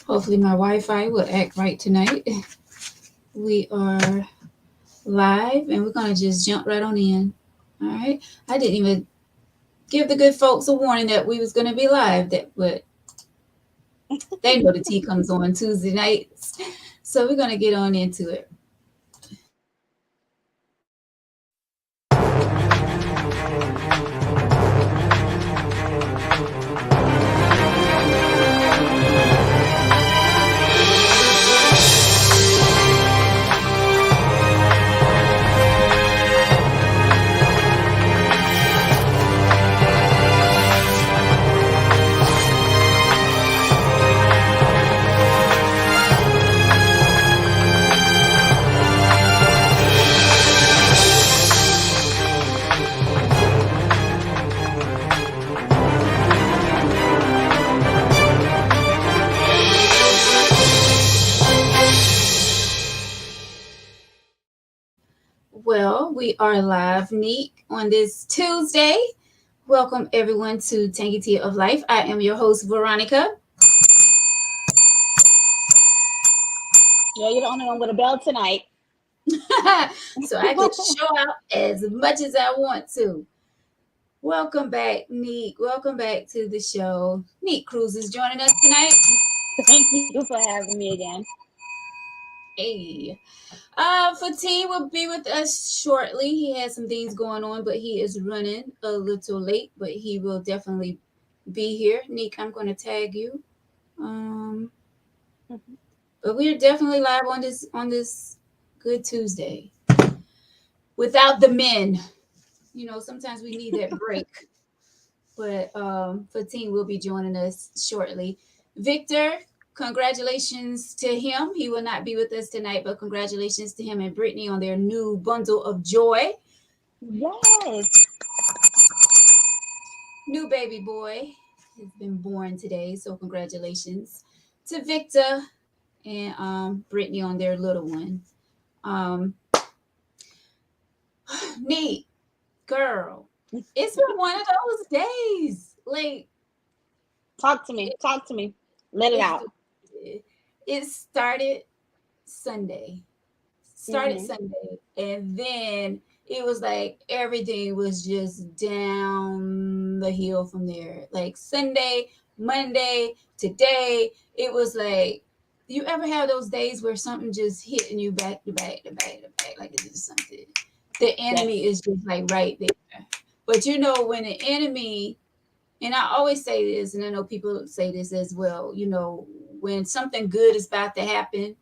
Hopefully, my Wi-Fi will act right tonight. We are live, and we're gonna just jump right on in. All right. I didn't even give the good folks a warning that we was gonna be live. But they know the tea comes on Tuesday nights, so we're gonna get on into it. Well, we are live, Neek, on this Tuesday. Welcome everyone to Tangy Tea of Life. I am your host, Veronica. Yeah, you're the only one with a bell tonight. So I can show out as much as I want to. Welcome back, Neek. Welcome back to the show. Neek Cruz is joining us tonight. Thank you for having me again. Hey. Fatih will be with us shortly. He has some things going on, but he is running a little late, but he will definitely be here. Neek, I'm going to tag you. Um, Mhm. but we're definitely live on this good Tuesday without the men. You know, sometimes we need that break. But Fatih will be joining us shortly. Victor, congratulations to him. He will not be with us tonight, but congratulations to him and Brittany on their new bundle of joy. Yes. New baby boy has been born today, so congratulations to Victor and Brittany on their little one. Um, Neat girl, it's been one of those days. Like Talk to me. it, Talk to me. Let it it, out. it started Sunday. Started Hmm. Sunday, and then it was like everything was just down the hill from there. Like Sunday, Monday, today, it was like you ever have those days where something just hitting you back to back to back to back, like it's just something. The Yes. enemy is just like right there. But you know, when the enemy, and I always say this, and I know people say this as well, you know, when something good is about to happen,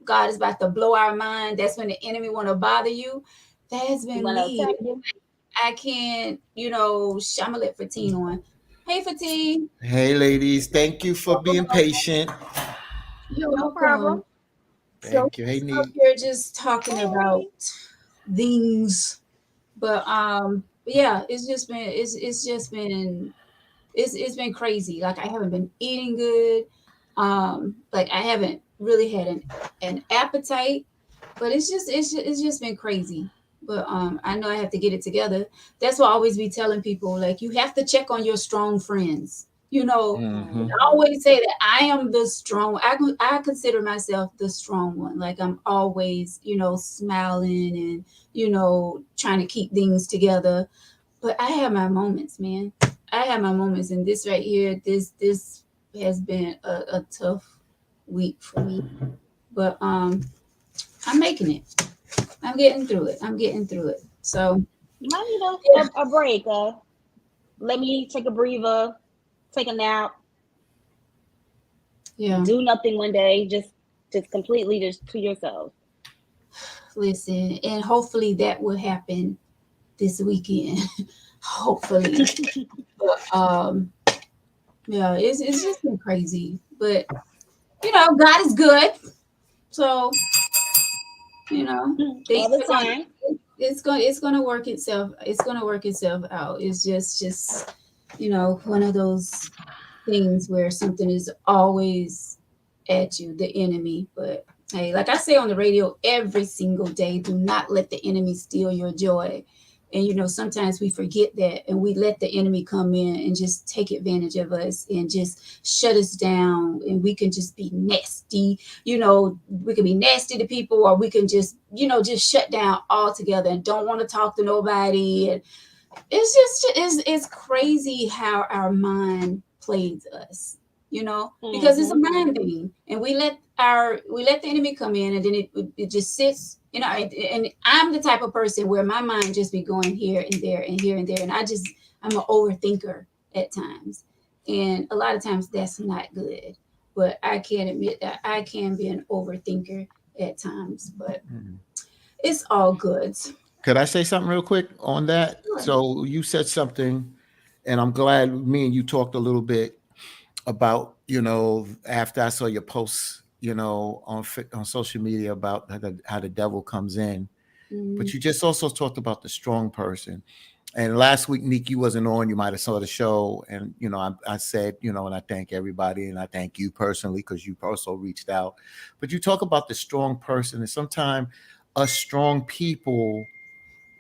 God is about to blow our mind. That's when the enemy want to bother you. That has You been want to me. attack you? I can't, you know, I'm gonna let Fatine on. Hey Fatine, Hey, ladies. Thank you for welcome, being welcome. patient. You're No problem. welcome. So Thank you. Hey, up Neat. here just talking about Hey. things, but yeah, it's just been it's been crazy. Like I haven't been eating good. Like I haven't really had an appetite, but it's just been crazy. But I know I have to get it together. That's why I always be telling people like you have to check on your strong friends. You know, Mm-hmm. I Hmm. always say that I am the strong. I consider myself the strong one. Like I'm always, you know, smiling and you know trying to keep things together. But I have my moments, man. I have my moments, and this right here, this has been a tough week for me. But I'm making it. I'm getting through it. I'm getting through it. So You might need yeah, a break. Let me take a breather, take a nap, yeah. do nothing one day. Just completely just to yourself. Listen, and hopefully that will happen this weekend. Hopefully, but yeah, it's just been crazy. But you know, God is good. So you know, things All the are going. time. It's gonna work itself. It's gonna work itself out. It's just you know one of those things where something is always at you, the enemy. But hey, like I say on the radio every single day, do not let the enemy steal your joy. And sometimes we forget that, and we let the enemy come in and just take advantage of us and just shut us down, and we can just be nasty. We can be nasty to people, or we can just shut down altogether and don't want to talk to nobody. And it's crazy how our mind plays us, because it's a mind thing, and we let the enemy come in, and then it just sits, and I'm the type of person where my mind just be going here and there and here and there, and I'm an overthinker at times, and a lot of times that's not good, but I can admit that I can be an overthinker at times, but it's all good. Could I say something real quick on that? Sure. So you said something, and I'm glad me and you talked a little bit about, after I saw your posts, on social media about how the devil comes in. But you just also talked about the strong person. And last week, Nick, you wasn't on. You might have saw the show, and I said, and I thank everybody, and I thank you personally because you also reached out. But you talk about the strong person, and sometimes us strong people,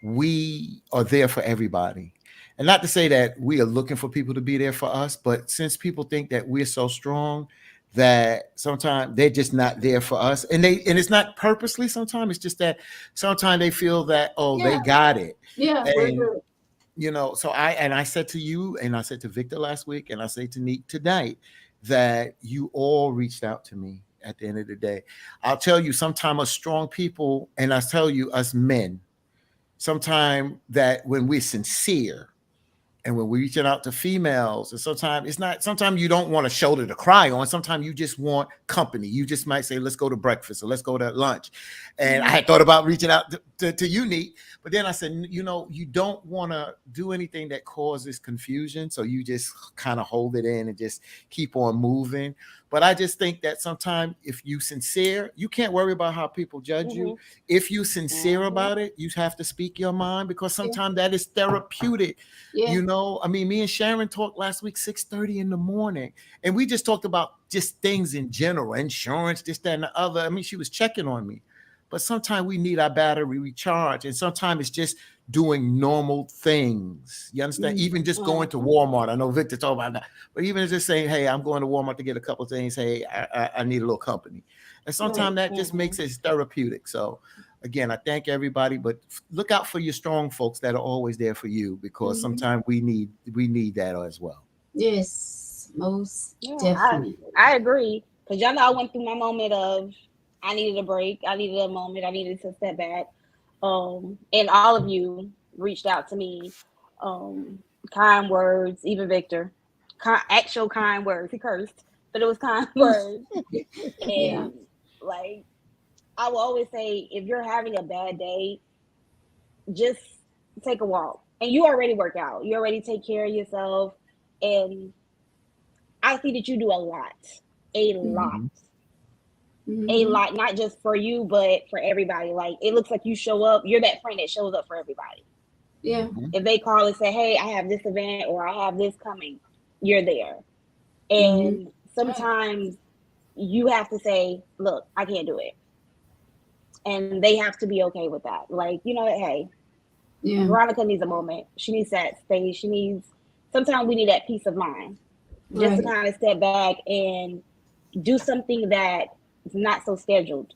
we are there for everybody. And not to say that we are looking for people to be there for us, but since people think that we're so strong that sometimes they're just not there for us, and it's not purposely. Sometimes it's just that sometimes they feel that they got it. Yeah, we're And good. so I said to you, and I said to Victor last week, and I say to Neek tonight, that you all reached out to me at the end of the day. I'll tell you, sometimes us strong people, and I tell you, us men, sometimes that when we're sincere and when we're reaching out to females, and sometimes you don't want a shoulder to cry on. Sometimes you just want company. You just might say, let's go to breakfast or let's go to lunch. And I had thought about reaching out to you, Neat, but then I said, you don't want to do anything that causes confusion. So you just kind of hold it in and just keep on moving. But I just think that sometimes if you sincere, you can't worry about how people judge you. If you sincere about it, you have to speak your mind, because sometimes that is therapeutic. Yeah. Me and Sharon talked last week, 6:30 in the morning, and we just talked about just things in general, insurance, this, that, and the other. She was checking on me. But sometimes we need our battery recharged, and sometimes it's just doing normal things. You understand? Even just going to Walmart. I know Victor talked about that, but even just saying, hey, I'm going to Walmart to get a couple of things. Hey, I need a little company. And sometimes that just makes it therapeutic. So again, I thank everybody, but look out for your strong folks that are always there for you, because sometimes we need that as well. Yes, most definitely. I agree, because y'all know I went through my moment of I needed a break. I needed a moment. I needed to step back. And all of you reached out to me. Kind words, even Victor. Actual kind words. He cursed, but it was kind words. And like I will always say, if you're having a bad day, just take a walk. And you already work out. You already take care of yourself. And I see that you do a lot. A lot, not just for you, but for everybody. Like, it looks like you show up. You're that friend that shows up for everybody. Yeah. If they call and say, hey, I have this event or I have this coming, you're there. And sometimes you have to say, look, I can't do it. And they have to be okay with that. Like, hey, Veronica needs a moment. She needs that space. Sometimes we need that peace of mind. Just to kind of step back and do something that is not so scheduled.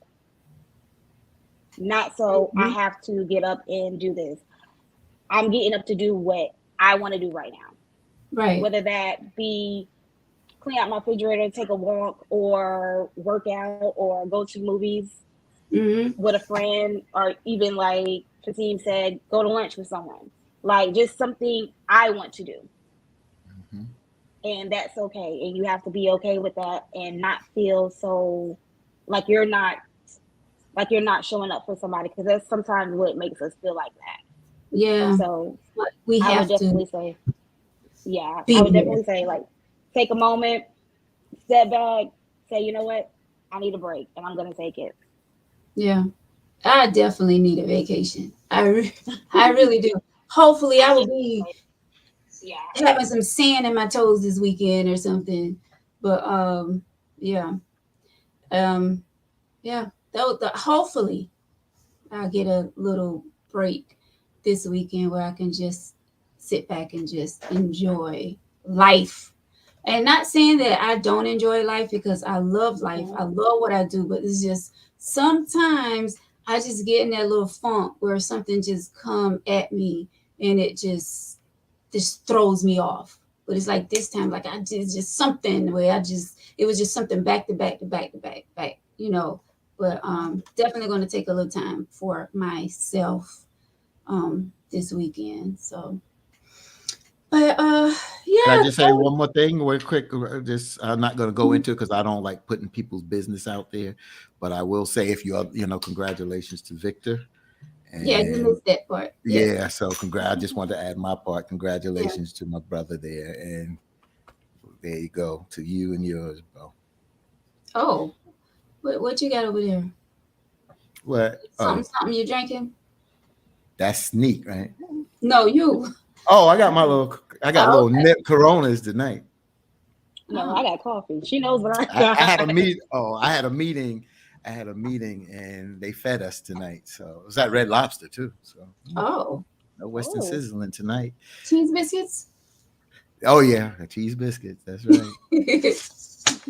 Not so I have to get up and do this. I'm getting up to do what I want to do right now. Right. Whether that be clean out my refrigerator, take a walk, or work out, or go to movies with a friend, or even like Fatim said, go to lunch with someone. Like, just something I want to do. And that's okay. And you have to be okay with that and not feel so like you're not showing up for somebody, because that's sometimes what makes us feel like that. Yeah. So I would definitely say, I would definitely say, like, take a moment, step back, say, you know what, I need a break, and I'm gonna take it. Yeah, I definitely need a vacation. I really do. Hopefully, I will be having some sand in my toes this weekend or something. But yeah, yeah. Hopefully, I'll get a little break. this weekend where I can just sit back and just enjoy life. And not saying that I don't enjoy life, because I love life. I love what I do, but it's just sometimes I just get in that little funk where something just come at me and it just throws me off. But it's like this time, like I just something where it was just something back to back to back to back back, But definitely going to take a little time for myself this weekend. So, but Can I yeah. just say one more thing real quick? Just I'm not going to go into it because I don't like putting people's business out there, but I will say if congratulations to Victor. Yeah, you And missed that part. yeah, so I just wanted to add my part. Yeah. Congratulations to my brother there, and there you go to you and yours, bro. Oh, what you got over there? What? Oh, Something you drinking? that's neat, right? No, you. Oh, I got Oh, little nip Coronas tonight. No, oh, I got coffee. She knows what I I had a got. meet. Oh, I had a meeting. I had a meeting, and they fed us tonight. So it was at Red Lobster too. So oh. no Western Oh. Sizzling tonight. Cheese biscuits? Oh yeah, cheese biscuits. That's right.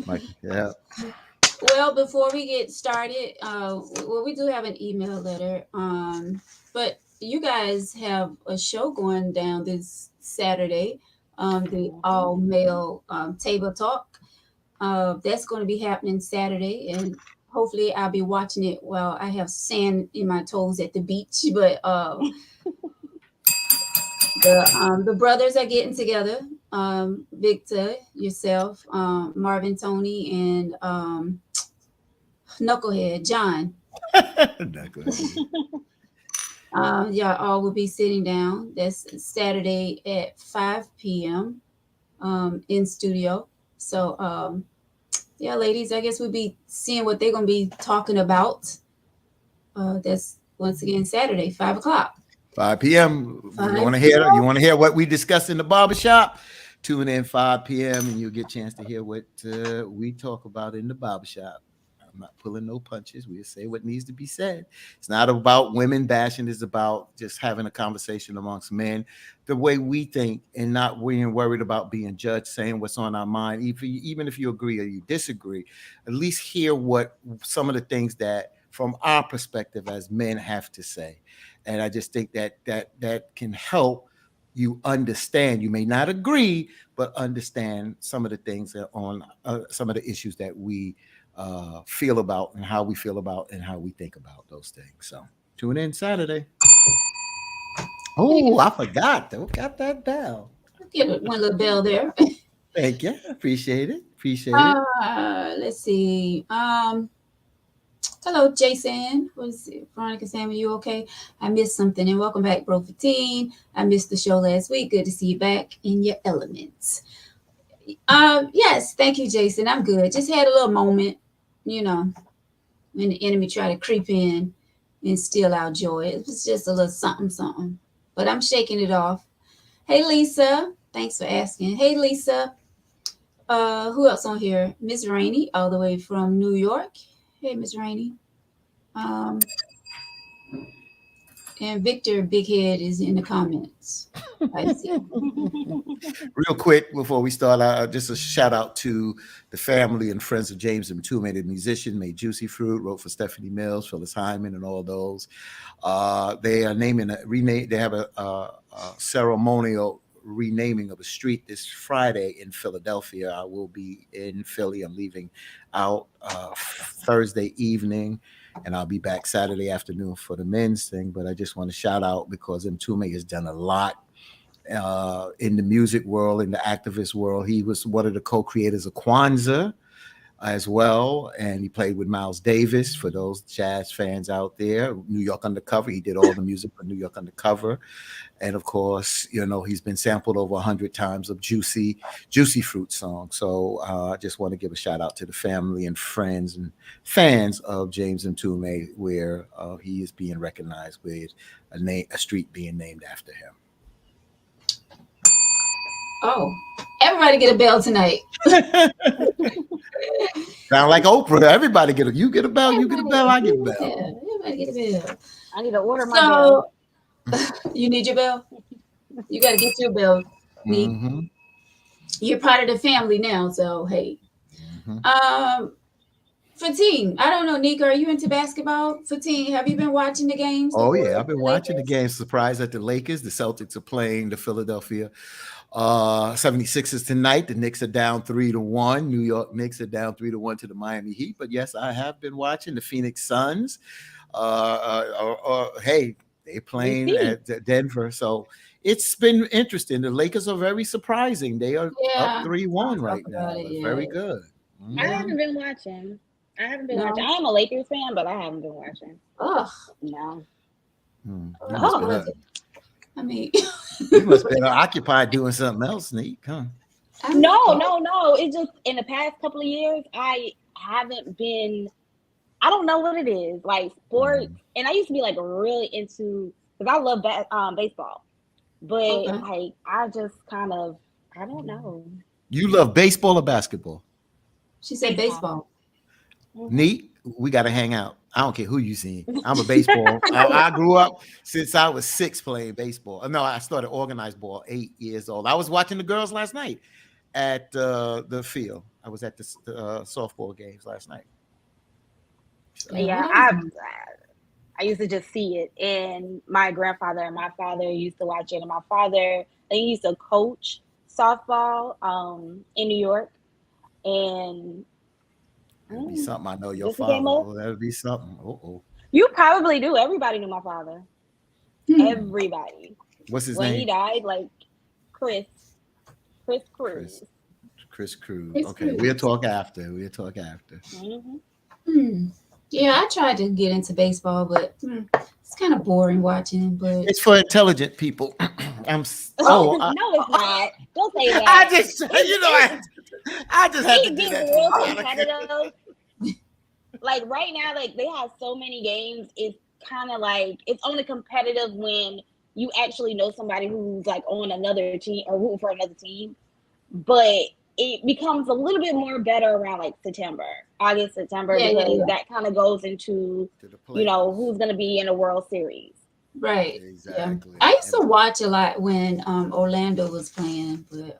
Like, yeah. Well, before we get started, we do have an email letter. But you guys have a show going down this Saturday, the all male table talk. That's going to be happening Saturday, and hopefully I'll be watching it while I have sand in my toes at the beach. But the brothers are getting together. Victor, yourself, Marvin, Tony, and Knucklehead John. Not good. Y'all all will be sitting down. That's Saturday at 5 p.m. In studio. So yeah, ladies, I guess we'll be seeing what they're gonna be talking about. That's once again Saturday, 5 o'clock. 5 p.m. You 5 want to p.m. hear what we discussed in the barbershop? Tune in 5 p.m. and you'll get a chance to hear what we talk about in the barbershop. I'm not pulling no punches. We'll say what needs to be said. It's not about women bashing. It's about just having a conversation amongst men, the way we think, and not being worried about being judged, saying what's on our mind. Even if you agree or you disagree, at least hear what some of the things that from our perspective as men have to say. And I just think that can help you understand. You may not agree, but understand some of the things that on some of the issues that we feel about and how we feel about and how we think about those things. So tune in Saturday. Oh, I forgot. Who got that bell? Give it one little bell there. Thank you. Appreciate it. Let's see. Hello, Jason. What's it? Veronica Samuel, you okay? I missed something. And welcome back, Bro 15. I missed the show last week. Good to see you back in your elements. Yes, thank you, Jason. I'm good. Just had a little moment, when the enemy tried to creep in and steal our joy. It was just a little something. But I'm shaking it off. Hey, Lisa. Thanks for asking. Hey, Lisa. Who else on here? Miss Rainey, all the way from New York. Hey, Miss Rainey. And Victor Big Head is in the comments. I see. Real quick before we start, just a shout out to the family and friends of James Mtume, the musician, made Juicy Fruit, wrote for Stephanie Mills, Phyllis Hyman, and all those. They are they have a ceremonial renaming of a street this Friday in Philadelphia. I will be in Philly. I'm leaving out Thursday evening, and I'll be back Saturday afternoon for the men's thing. But I just want to shout out because Mtume has done a lot in the music world, in the activist world. He was one of the co-creators of Kwanzaa as well, and he played with Miles Davis, for those jazz fans out there. New York Undercover, he did all the music for New York Undercover, and of course, he's been sampled over 100 times of Juicy Fruit songs. So I just want to give a shout out to the family and friends and fans of James Mtume, where he is being recognized with a street being named after him. Oh, everybody get a bell tonight. Sound like Oprah. Everybody you get a bell, you get a bell, I get a bell. Yeah, everybody get a bell. I need to order my bell. You need your bell. You got to get your bell. Neat. Mm-hmm. You're part of the family now, so hey. Mm-hmm. Fatine, I don't know, Nika, are you into basketball? Fatine, have you been watching the games? Oh yeah, I've been The watching the Lakers? game. Surprised that the Lakers, the Celtics are playing the Philadelphia 76ers tonight. The Knicks are down 3-1. New York Knicks are down 3-1 to the Miami Heat. But yes, I have been watching the Phoenix Suns. Hey, they're You playing see, at Denver, so it's been interesting. The Lakers are very surprising. They are up Yeah, 3-1 I'll talk right about now. it. It's Yeah, very good. I yeah. Mhm. haven't been watching. I haven't been watching. No. I am a Lakers fan, but I haven't been watching. Ugh. No. You must How been was it? I mean, you must been occupied doing something else, Neat. Huh? I mean, No, oh, no, no. It's just in the past couple of years, I haven't been. I don't know what it is. Like sports, Mhm. and I used to be like really into because I love baseball, but okay. like I just kind of I don't know You love baseball or basketball? She said baseball. baseball. Hmm. Neat, we got to hang out. I don't care who you see. I'm a baseball. I grew up since I was 6 playing baseball. No, I started organized ball 8 years old. I was watching the girls last night at the field. I was at the softball games last night. So Yeah, well, Yeah, that was nice. I used to just see it, and my grandfather and my father used to watch it, and my father they used to coach softball in New York, and it'll be mm, something. I know your just became father. a. Oh, that'll be something. Oh. You probably do. Everybody knew my father. Hmm. Everybody. What's his When he name? died, like Chris, Chris Chris. Cruz. Chris Cruz. It's Okay, we'll cruise. talk after. We'll talk after. Hmm. Hmm. Yeah, I tried to get into baseball, but it's kind of boring watching. But It's for intelligent people. oh, No, it's not. Don't say I that. just, It's I just had to it do gets that to real Veronica. competitive. Like right now, like they have so many games. It's kind of like it's only competitive when you actually know somebody who's like on another team or rooting for another team. But it becomes a little bit more better around like September, August, September, yeah, yeah, because yeah. that kind of goes into To the who's playoffs. going to be in a World Series. Right. Yeah. I Exactly. used to watch a lot when Orlando was playing, but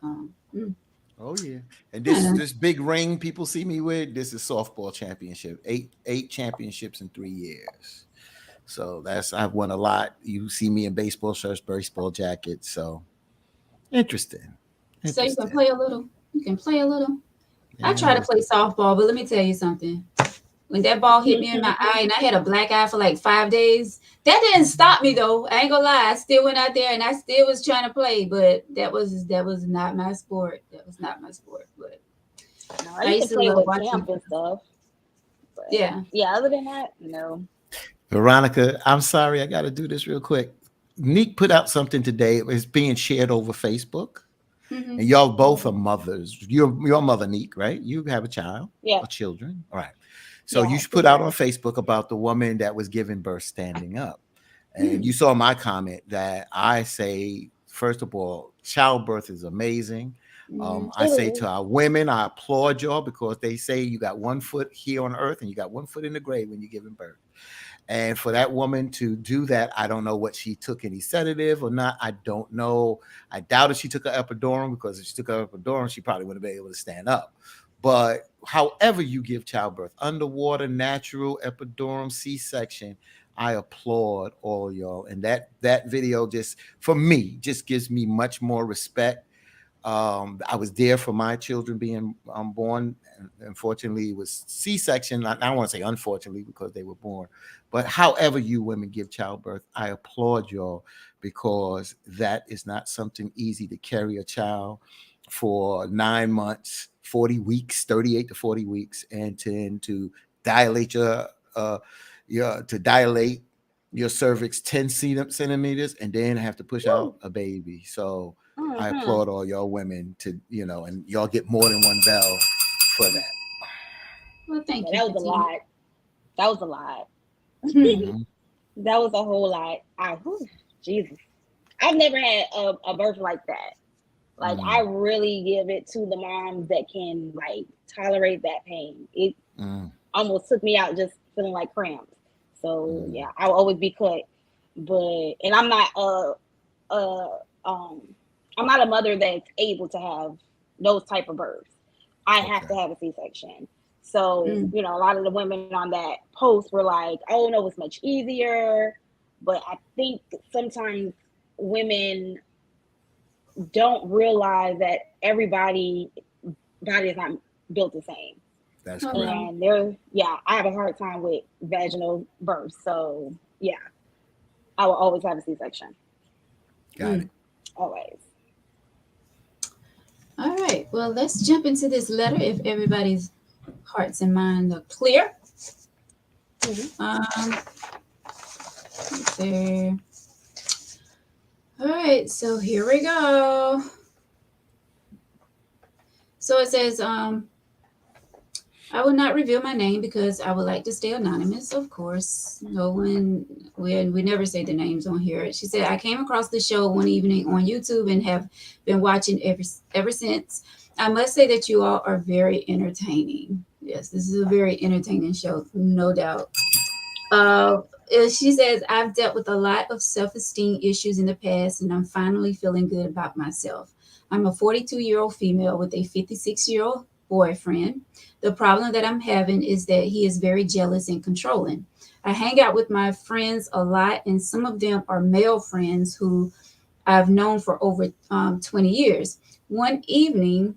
Oh yeah. And I don't this know. this big ring people see me with, this is softball championship. Eight championships in 3 years. So that's I've won a lot. You see me in baseball shirts, baseball jackets. So interesting. So you can Interesting. play a little. You can play a little. I Yeah, try to play softball, but let me tell you something. When that ball hit me in my eye and I had a black eye for like 5 days, that didn't stop me though. I ain't gonna lie. I still went out there and I still was trying to play, but that was not my sport. That was not my sport. But No, I I used to used to play love with watching. camp and stuff, but Yeah. yeah, other than that, no. Veronica, I'm sorry, I got to do this real quick. Neek put out something today. It's being shared over Facebook, Hmm. and y'all both are Hmm. mothers. You're a mother, Neek, right? You have a child Yeah, or children, all right? So yeah, you two put out on girls. Facebook about the woman that was giving birth standing up, and Mm. you saw my comment that I say, first of all, childbirth is amazing. Hmm. I It say to is. our women, I applaud y'all because they say you got 1 foot here on earth and you got 1 foot in the grave when you're giving birth. And for that woman to do that, I don't know what she took any sedative or not. I don't know. I doubt if she took an epidural because if she took an epidural, she probably wouldn't be able to stand up. But however you give childbirth, underwater, natural, epidural, C-section, I applaud all y'all. And that video just for me just gives me much more respect. I was there for my children being born. Unfortunately, it was C-section. I don't want to say unfortunately because they were born, but however you women give childbirth, I applaud y'all because that is not something easy to carry a child for 9 months, 40 weeks, 38 to 40 weeks, and to dilate uh to dilate your cervix 10 centimeters and then have to push out Woo. a baby. So I Hmm. applaud all y'all women to, and y'all get more than one bell for that. Well, Yeah, thank you, that was a Fatima. lot. That was a lot. Hmm. Mhm. That was a whole lot. Jesus. I've never had a birth like that. Like I Mm, really give it to the moms that can like tolerate that pain. It mm, almost took me out just feeling like cramps. So mm. yeah, I'll always be cut. and I'm not I'm not a mother that's able to have those type of births. I have to have a C-section. So, you know, a lot of the women on that post were like, oh no, it's much easier. But I think sometimes women don't realize that everybody body is not built the same. That's correct. And I have a hard time with vaginal births. So yeah, I will always have a C-section. Got it. Always. All right. Well, let's jump into this letter if everybody's hearts and minds are clear. Let's see. All right. So here we go. So it says, I will not reveal my name because I would like to stay anonymous, of course. No one, we never say the names on here. She said, I came across the show one evening on YouTube and have been watching ever since. I must say that you all are very entertaining. Yes, this is a very entertaining show, no doubt. She says, I've dealt with a lot of self-esteem issues in the past, and I'm finally feeling good about myself. I'm a 42-year-old female with a 56-year-old boyfriend. The problem that I'm having is that he is very jealous and controlling. I hang out with my friends a lot, and some of them are male friends who I've known for over 20 years. One evening,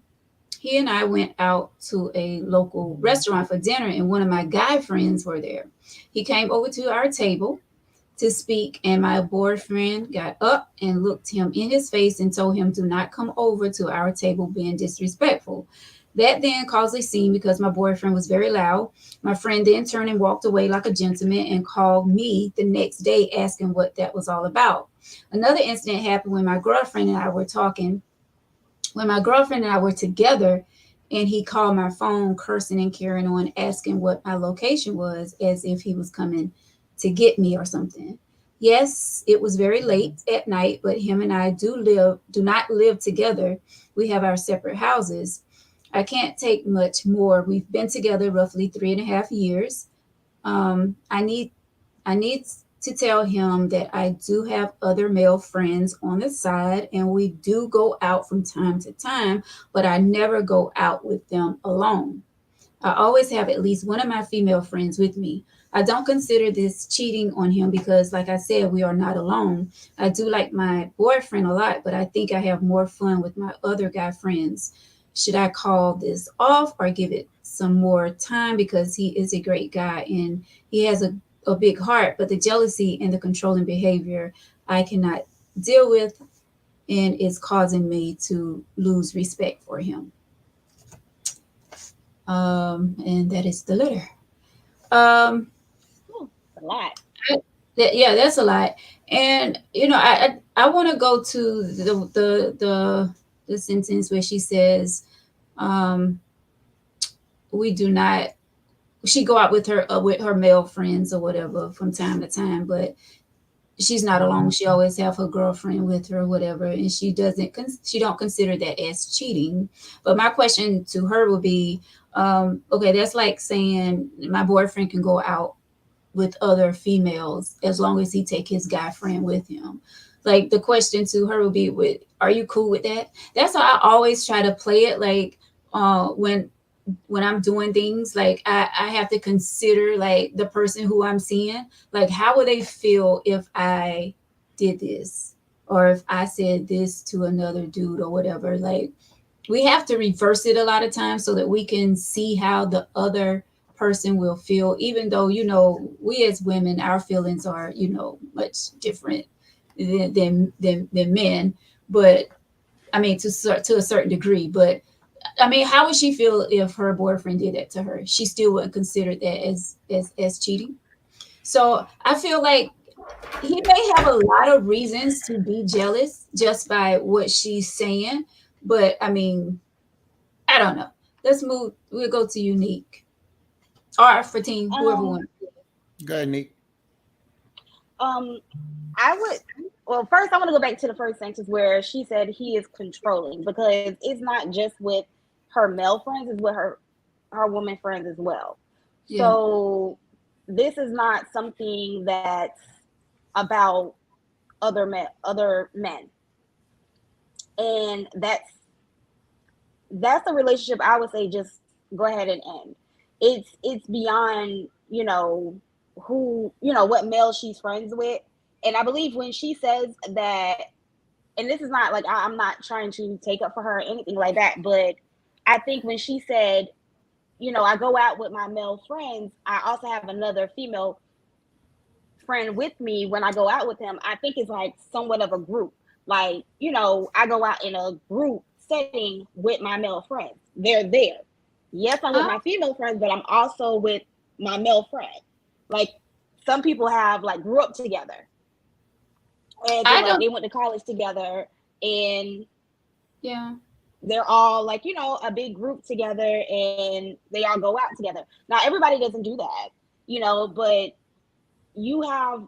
he and I went out to a local restaurant for dinner, and one of my guy friends were there. He came over to our table to speak, and my boyfriend got up and looked him in his face and told him, do not come over to our table being disrespectful. That then caused a scene because my boyfriend was very loud. My friend then turned and walked away like a gentleman and called me the next day asking what that was all about. Another incident happened when my girlfriend and I were talking. When my girlfriend and I were together, and he called my phone cursing and carrying on, asking what my location was as if he was coming to get me or something. Yes, it was very late at night, but him and I do not live together. We have our separate houses. I can't take much more. We've been together roughly 3.5 years. I need to tell him that I do have other male friends on the side, and we do go out from time to time, but I never go out with them alone. I always have at least one of my female friends with me. I don't consider this cheating on him because, like I said, we are not alone. I do like my boyfriend a lot, but I think I have more fun with my other guy friends. Should I call this off or give it some more time because he is a great guy and he has a big heart, but the jealousy and the controlling behavior I cannot deal with, and it's causing me to lose respect for him. And that is the letter. A lot. That's a lot. And you know, I want to go to the sentence where she says, we do not. She go out with her male friends or whatever from time to time, but she's not alone. She always have her girlfriend with her or whatever, and she don't consider that as cheating. But my question to her would be, okay, that's like saying my boyfriend can go out with other females as long as he take his guy friend with him. Like the question to her would be, are you cool with that? That's how I always try to play it. Like when I'm doing things, like I have to consider like the person who I'm seeing, like how would they feel if I did this or if I said this to another dude or whatever. Like we have to reverse it a lot of times so that we can see how the other person will feel, even though, you know, we as women, our feelings are, you know, much different than men. But I mean, to a certain degree, but I mean, how would she feel if her boyfriend did that to her? She still wouldn't consider that as cheating. So I feel like he may have a lot of reasons to be jealous just by what she's saying. But I mean, I don't know. Let's move. We'll go to Unique. Or for team, whoever wants. Go ahead, Nick. Well, first I want to go back to the first sentence where she said he is controlling, because it's not just with her male friends, it's with her woman friends as well. Yeah. So this is not something that's about other men. And that's a relationship I would say just go ahead and end. It's beyond, who, what male she's friends with. And I believe when she says that, and this is not like I'm not trying to take up for her or anything like that, but I think when she said, I go out with my male friends, I also have another female friend with me when I go out with him, I think it's like somewhat of a group. Like, I go out in a group setting with my male friends. They're there. Yes, I'm with my female friends, but I'm also with my male friend. Like some people have like grew up together. And they went to college together, and yeah, they're all like, a big group together, and they all go out together. Now everybody doesn't do that, but you have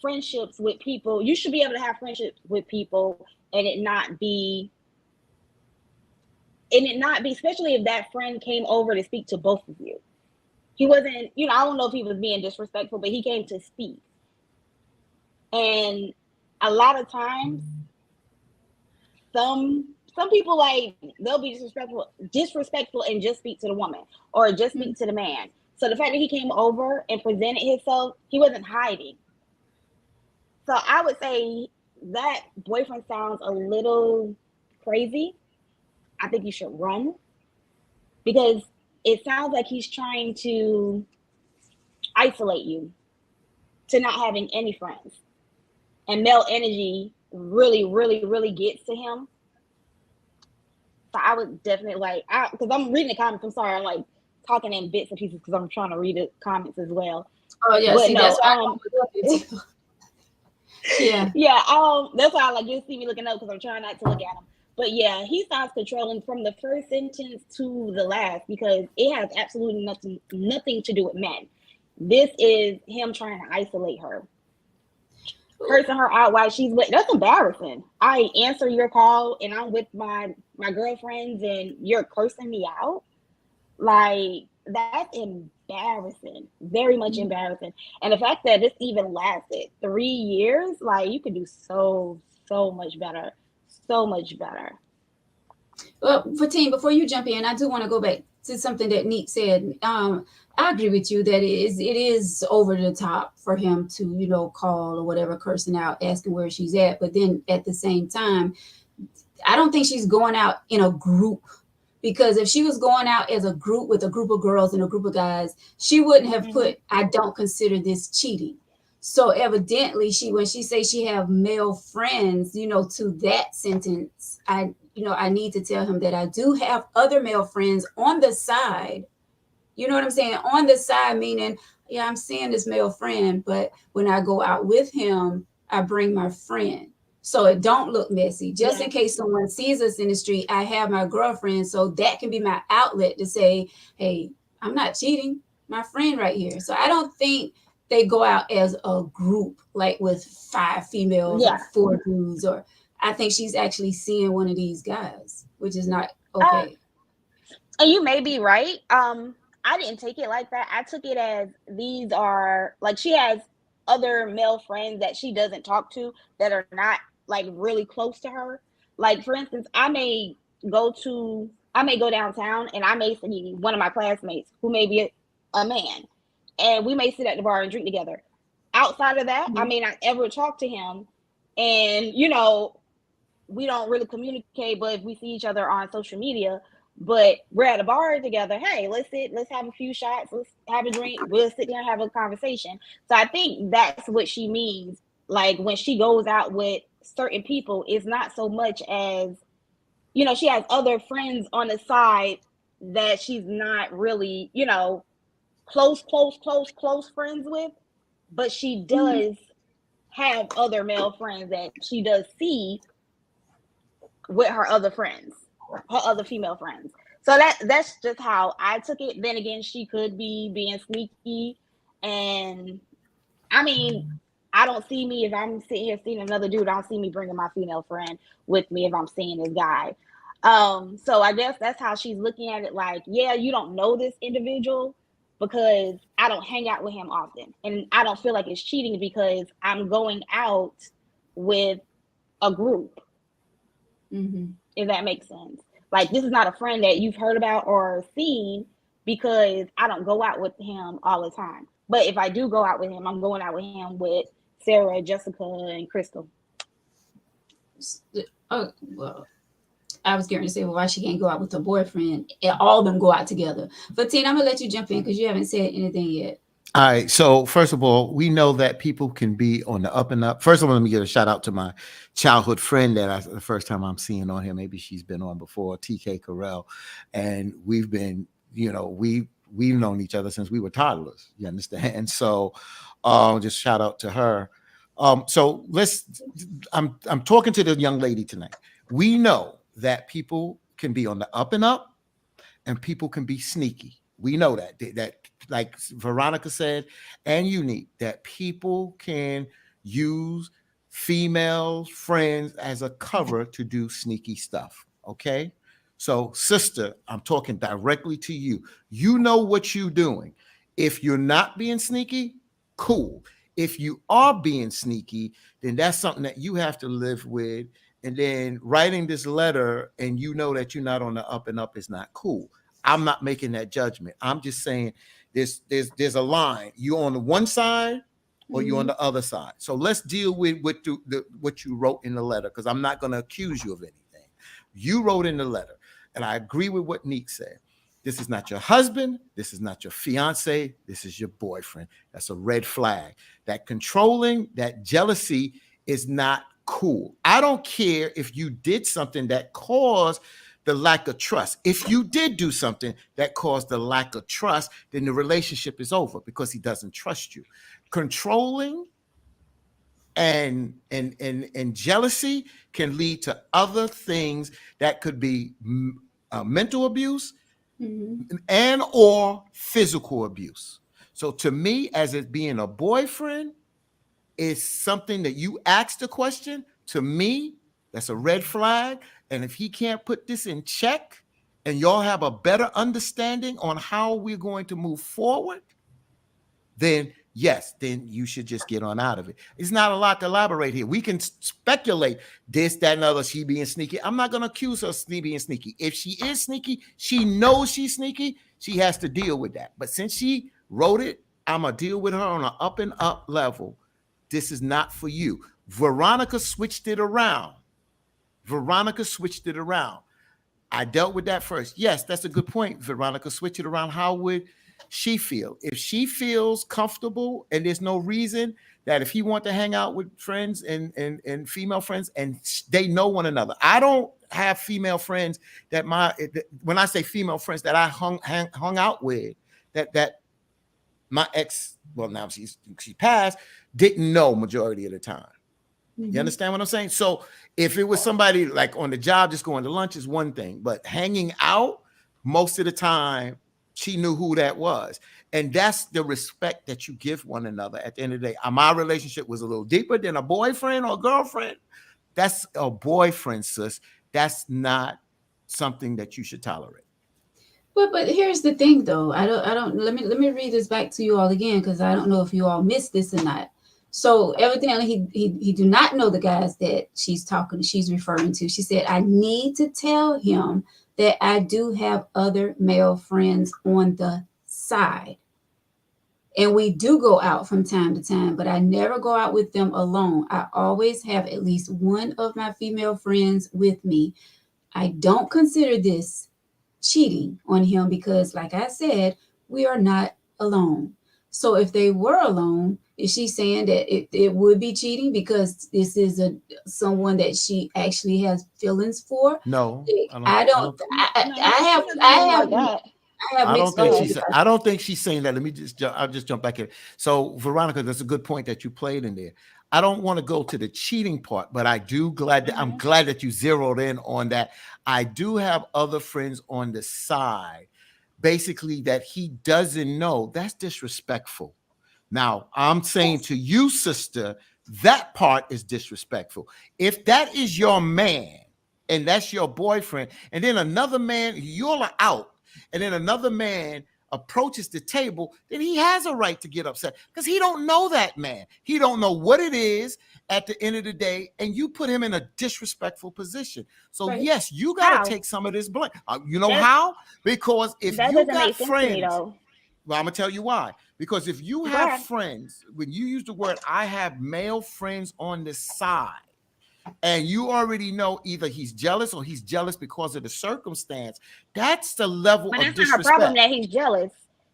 friendships with people. You should be able to have friendships with people and it not be, especially if that friend came over to speak to both of you. He wasn't, I don't know if he was being disrespectful, but he came to speak. And a lot of times, some people, like, they'll be disrespectful and just speak to the woman or just speak to the man. So the fact that he came over and presented himself, he wasn't hiding. So I would say that boyfriend sounds a little crazy. I think you should run, because it sounds like he's trying to isolate you to not having any friends. And male energy really, really, really gets to him. So I would definitely because I'm reading the comments. I'm sorry, I'm like talking in bits and pieces because I'm trying to read the comments as well. Oh yeah, but see, no, that's why yeah. That's why you'll see me looking up because I'm trying not to look at him. But yeah, he sounds controlling from the first sentence to the last, because it has absolutely nothing to do with men. This is him trying to isolate her, cursing her out while she's with. That's embarrassing. I answer your call and I'm with my girlfriends and you're cursing me out. Like, that's embarrassing. Very much embarrassing. And the fact that this even lasted 3 years, like, you could do so much better. So much better. Well, Fatim, before you jump in, I do want to go back to something that Neek said. I agree with you that it is over the top for him to, call or whatever, cursing out, asking where she's at. But then at the same time, I don't think she's going out in a group, because if she was going out as a group with a group of girls and a group of guys, she wouldn't have put, I don't consider this cheating. So evidently when she says she have male friends, to that sentence, I need to tell him that I do have other male friends on the side. You know what I'm saying? On the side, meaning, yeah, I'm seeing this male friend, but when I go out with him, I bring my friend. So it don't look messy. Just in case someone sees us in the street, I have my girlfriend. So that can be my outlet to say, hey, I'm not cheating. My friend right here. So I don't think they go out as a group, like with 5 females or 4 dudes. Or I think she's actually seeing one of these guys, which is not okay. And you may be right. I didn't take it like that. I took it as these are, like, she has other male friends that she doesn't talk to that are not like really close to her. Like, for instance, I may go downtown and I may see one of my classmates who may be a man, and we may sit at the bar and drink together. Outside of that, I may not ever talk to him, and we don't really communicate, but if we see each other on social media, but we're at a bar together, hey, let's have a few shots, let's have a drink, we'll sit there and have a conversation. So I think that's what she means. Like, when she goes out with certain people, it's not so much as, she has other friends on the side that she's not really, close friends with, but she does have other male friends that she does see with her other friends, her other female friends. So that's just how I took it. Then again, she could be being sneaky, and I mean, I don't see me, if I'm sitting here seeing another dude, I don't see me bringing my female friend with me if I'm seeing this guy. So I guess that's how she's looking at it. Like, yeah, you don't know this individual, because I don't hang out with him often. And I don't feel like it's cheating because I'm going out with a group, if that makes sense. Like, this is not a friend that you've heard about or seen because I don't go out with him all the time. But if I do go out with him, I'm going out with him with Sarah, Jessica, and Crystal. Oh, well, I was going to say, well, why she can't go out with her boyfriend and all of them go out together. But Tina, I'm going to let you jump in because you haven't said anything yet. All right. So first of all, we know that people can be on the up and up. First of all, let me give a shout out to my childhood friend that the first time I'm seeing on here. Maybe she's been on before, TK Carell. And we've been, we've known each other since we were toddlers. You understand? So just shout out to her. So I'm talking to the young lady tonight. We know that people can be on the up and up and people can be sneaky. We know that like Veronica said, and Unique, that people can use female friends as a cover to do sneaky stuff. Okay. So sister, I'm talking directly to you. You know what you're doing. If you're not being sneaky, cool. If you are being sneaky, then that's something that you have to live with. And then writing this letter and you know that you're not on the up and up is not cool. I'm not making that judgment. I'm just saying there's a line. You on the one side or you on the other side. So let's deal with what you wrote in the letter, because I'm not going to accuse you of anything. You wrote in the letter, and I agree with what Neek said. This is not your husband. This is not your fiance. This is your boyfriend. That's a red flag. That controlling, that jealousy is not cool. I don't care if you did something that caused the lack of trust. If you did do something that caused the lack of trust, then the relationship is over because he doesn't trust you. Controlling and jealousy can lead to other things that could be mental abuse and or physical abuse. So to me, as it being a boyfriend, is something that you asked the question. To me, that's a red flag. And if he can't put this in check and y'all have a better understanding on how we're going to move forward, then yes, then you should just get on out of it. It's not a lot to elaborate here. We can speculate this, that, and other. She being sneaky. I'm not going to accuse her of being sneaky. If she is sneaky, she knows she's sneaky. She has to deal with that. But since she wrote it, I'm going to deal with her on an up and up level. This is not for you. Veronica switched it around. I dealt with that first. Yes, that's a good point. Veronica, switch it around. How would she feel? If she feels comfortable and there's no reason that if he want to hang out with friends and female friends and they know one another. I don't have female friends that when I say female friends that I hung out with, that my ex, well, now she passed, didn't know majority of the time. You understand what I'm saying? So if it was somebody like on the job, just going to lunch is one thing, but hanging out most of the time, she knew who that was. And that's the respect that you give one another at the end of the day. My relationship was a little deeper than a boyfriend or girlfriend. That's a boyfriend, sis. That's not something that you should tolerate. But here's the thing though. I don't let me read this back to you all again, because I don't know if you all missed this or not. So evidently he do not know the guys that she's referring to. She said, I need to tell him that I do have other male friends on the side. And we do go out from time to time, but I never go out with them alone. I always have at least one of my female friends with me. I don't consider this cheating on him because, like I said, we are not alone. So if they were alone, is she saying that it would be cheating because this is someone that she actually has feelings for? No, I don't think she's saying that. I'll just jump back in. So Veronica, that's a good point that you played in there. I don't want to go to the cheating part, but I'm glad that you zeroed in on that. I do have other friends on the side, basically, that he doesn't know. That's disrespectful. Now, I'm saying to you, sister, that part is disrespectful. If that is your man and that's your boyfriend, and then another man, you're out, and then another man approaches the table, then he has a right to get upset because he don't know that man. He don't know what it is at the end of the day, and you put him in a disrespectful position. So Right. yes, you got How? to take some of this blame. You know That- how? Because if That you doesn't got make sense to me, friends, though. well, I'm gonna tell you why. Because if you Go have ahead. friends, when you use the word, I have male friends on the side, and you already know either he's jealous or he's jealous because of the circumstance, that's the level But of that's not a problem disrespect. that he's jealous.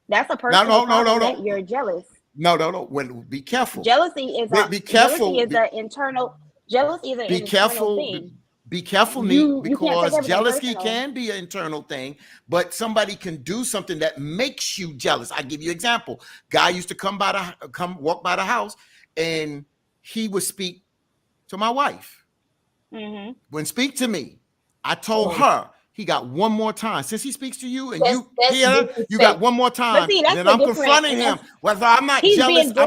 That's a personal problem that you're jealous. No. Well, be careful. Jealousy is a Be careful. jealousy is an internal jealousy is an Be internal careful. thing. Be careful, You Neat, can't take because everything jealousy personal. can be an internal thing, but somebody can do something that makes you jealous. I give you an example. Guy used to come walk by the house, and he would speak to my wife. Mm-hmm. When speak to me, I told her he got one more time. Since he speaks to you and That's- you that's hear, you disrespect. got one more time. But see, that's Then the I'm difference, confronting and him. that's- Whether I'm not he's jealous, being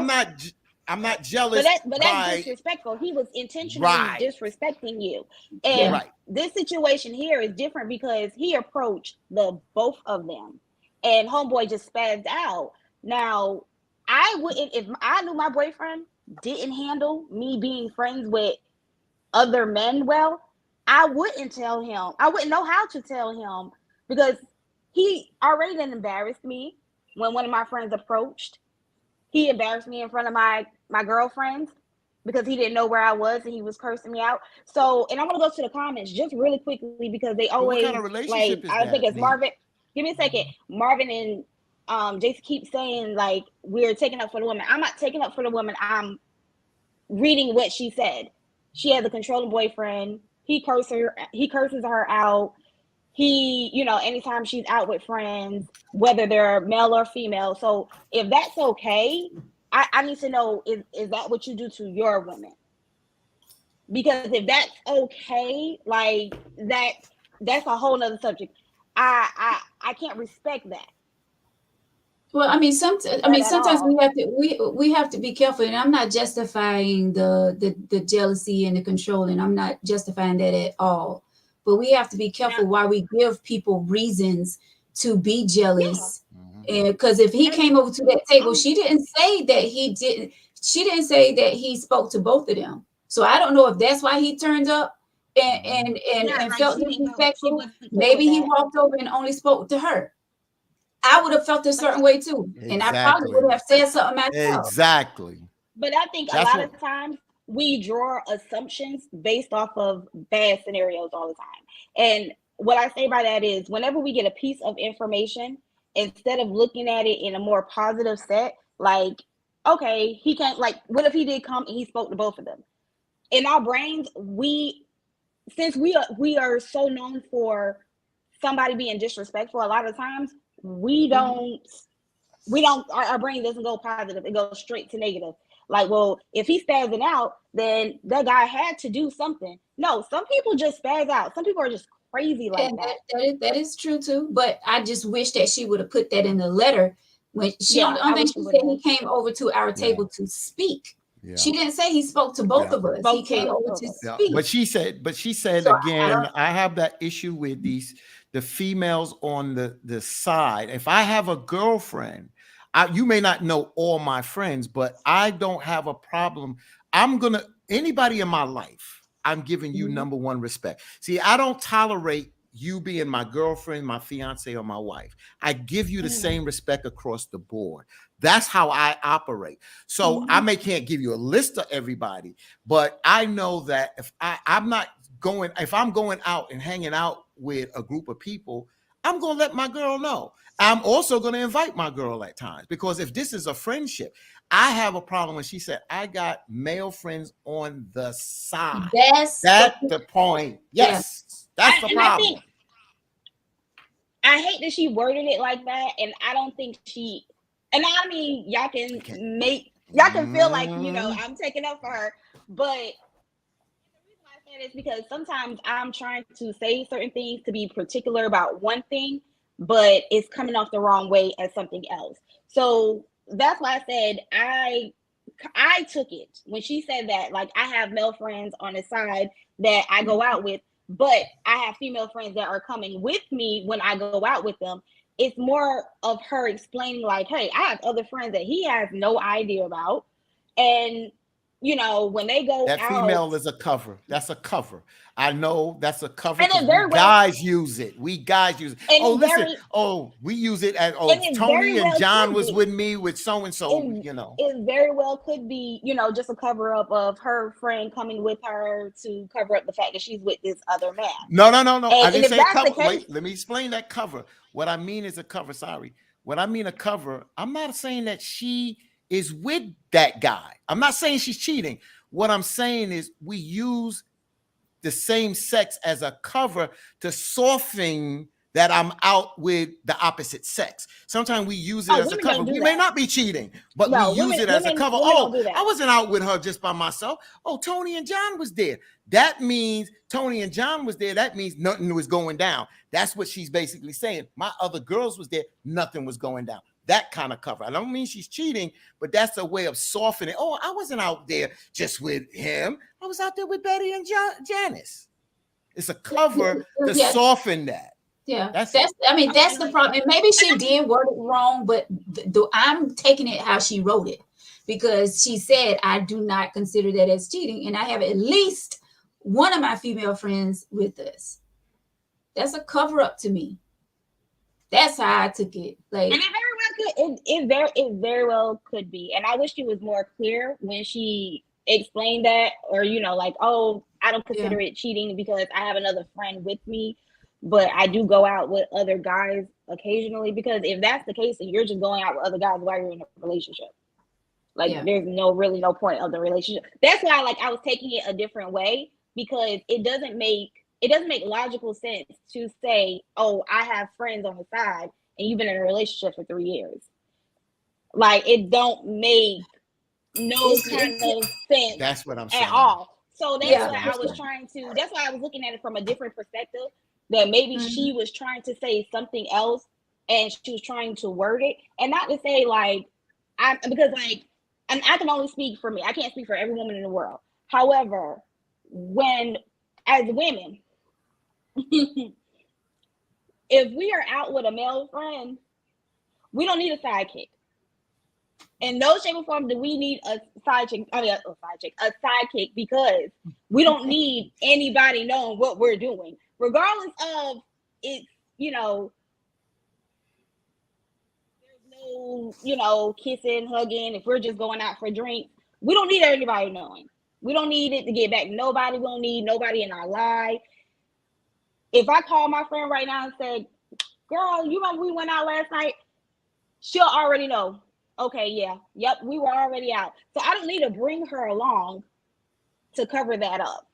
I'm not But jealous. that's disrespectful. He was intentionally Right. disrespecting you. And Right. this situation here is different because he approached the both of them, and homeboy just spazzed out. Now, I wouldn't, if I knew my boyfriend didn't handle me being friends with other men well, I wouldn't tell him. I wouldn't know how to tell him because he already done embarrassed me when one of my friends approached. He embarrassed me in front of my girlfriends because he didn't know where I was and he was cursing me out. So, and I want to go to the comments just really quickly because they What always kind of relationship is I think that, it's Nate? Marvin. Give me a second. Marvin and Jason keep saying like we're taking up for the woman. I'm not taking up for the woman. I'm reading what she said. She has a controlling boyfriend. He curses her out. He, anytime she's out with friends, whether they're male or female. So if that's okay, I need to know, is that what you do to your women? Because if that's okay, like that's a whole nother subject. I can't respect that. Well, I mean, sometimes we have to be careful, and I'm not justifying the jealousy and the controlling. I'm not justifying that at all. But we have to be careful why we give people reasons to be jealous. Mhm. And because if he came over to that table, she didn't say that he didn't. She didn't say that he spoke to both of them. So I don't know if that's why he turned up and felt disrespectful. Maybe he walked over and only spoke to her. I would have felt a certain way too, and I probably would have said something myself. Exactly. But I think a lot of times we draw assumptions based off of bad scenarios all the time. And what I say by that is whenever we get a piece of information, instead of looking at it in a more positive set, like, okay, he can't, like, what if he did come and he spoke to both of them? In our brains, since we are so known for somebody being disrespectful, a lot of times we don't, our brain doesn't go positive. It goes straight to negative. Like, well, if he's spazzing out, then that guy had to do something. No, some people just spaz out. Some people are just crazy like that. That is true too. But I just wish that she would have put that in the letter when she. Yeah, I don't think she said he came over to our table to speak. Yeah. She didn't say he spoke to both of us. He came over to speak. But she said so again, I have that issue with the females on the side. If I have a girlfriend, you may not know all my friends, but I don't have a problem. Anybody in my life, I'm giving you number one respect. See, I don't tolerate you being my girlfriend, my fiance, or my wife. I give you the same respect across the board. That's how I operate. So I can't give you a list of everybody, but I know that if I'm going out and hanging out with a group of people, I'm going to let my girl know. I'm also going to invite my girl at times, because if this is a friendship, I have a problem when she said, I got male friends on the side. That's the point. Yes. That's the problem. I hate that she worded it like that. And I don't think and I mean, y'all can feel like, I'm taking up for her, but the reason I say that is because sometimes I'm trying to say certain things to be particular about one thing, but it's coming off the wrong way as something else. So that's why I said I took it when she said that, like, I have male friends on the side that I go out with, but I have female friends that are coming with me when I go out with them. it's more of her explaining like, hey, I have other friends that he has no idea about. And, you know, when they go That out, female is a cover. That's a cover. I know that's a cover and because it we very well, guys use it. We guys use it. and Oh, it listen. very, Oh, we use it at and it very Tony and well John could was be. with me with so and so, It, you know. it very well could be, you know, just a cover up of her friend coming with her to cover up the fact that she's with this other man. No. I And didn't if say a that's the cover. case, Wait, let me explain that cover. What I mean is a cover. Sorry. What I mean a cover, I'm not saying that she is with that guy. I'm not saying she's cheating. What I'm saying is we use the same sex as a cover to soften that I'm out with the opposite sex. Sometimes we use it as a women cover. don't do We may that. not be cheating, but we No, use it as a cover. women don't Oh, do that. I wasn't out with her just by myself. Oh, Tony and John was there. That means Tony and John was there. That means nothing was going down. That's what she's basically saying. My other girls was there. Nothing was going down. That kind of cover. I don't mean she's cheating, but that's a way of softening. Oh, I wasn't out there just with him. I was out there with Betty and Janice. It's a cover to Yeah. soften that. Yeah, That's I mean, that's the problem. And maybe she did word it wrong, but I'm taking it how she wrote it, because she said, I do not consider that as cheating. And I have at least one of my female friends with us. That's a cover up to me. That's how I took it. Like, and it very well could be. And I wish she was more clear when she explained that, or, you know, like, oh, I don't consider it cheating because I have another friend with me, but I do go out with other guys occasionally. Because if that's the case, and you're just going out with other guys while you're in a relationship, like, there's really no point of the relationship. That's why, like, I was taking it a different way, because it doesn't make logical sense to say, oh, I have friends on the side and you've been in a relationship for 3 years. Like, it don't make no kind of sense. That's what I'm saying. At all. So that's why I was that's why I was looking at it from a different perspective, that maybe she was trying to say something else and she was trying to word it, and not to say like, because like, and I can only speak for me. I can't speak for every woman in the world. However, when, as women, if we are out with a male friend, we don't need a sidekick. In no shape or form do we need a sidekick, because we don't need anybody knowing what we're doing, regardless of it's, you know, there's no, you know, kissing, hugging. If we're just going out for drinks, we don't need anybody knowing. We don't need it to get back to nobody. We don't need nobody in our life. If I call my friend right now and say, girl, you remember we went out last night? She'll already know. Okay, yeah, yep, we were already out. So I don't need to bring her along to cover that up.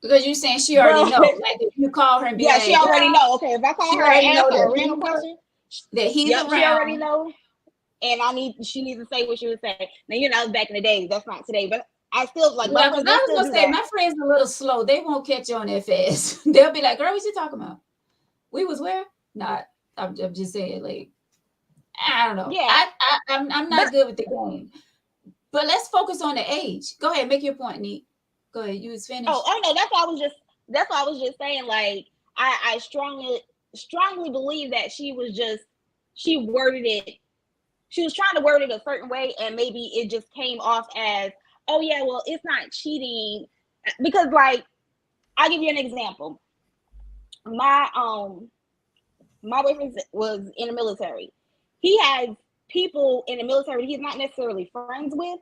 Because you're saying she already knows. Like, if you call her and be like, she already know. Okay, if I call her and ask her a random question, that he's around, she already know. And she needs to say what she would say. Now, you know, back in the days, that's not today, but I still like. Yeah, because I was gonna say, my friends are a little slow. They won't catch on that fast. They'll be like, "Girl, what you talking about? We was where? Not. I'm just saying, like, I don't know. Yeah, I'm not good with the game. But let's focus on the age. Go ahead, make your point, Neat. Go ahead. You was finished. Oh no, that's why I was just saying, like, I strongly believe that she worded it. She was trying to word it a certain way, and maybe it just came off as, oh yeah, well, it's not cheating, because, like, I'll give you an example. My boyfriend was in the military. He has people in the military he's not necessarily friends with,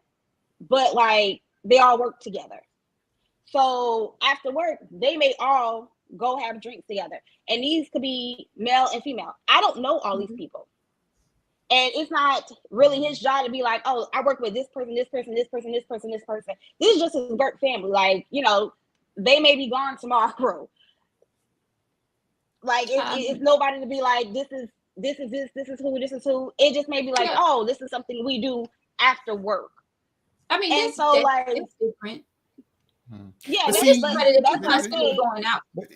but like, they all work together. So after work, they may all go have drinks together, and these could be male and female. I don't know all these people. And it's not really his job to be like, oh, I work with this person, this person, this person, this person, this person. This is just his work family. Like, you know, they may be gone tomorrow. Like, it's nobody to be like, this is who. It just may be like, oh, this is something we do after work. I mean, and so like, it's different. Yeah, that's what I'm saying.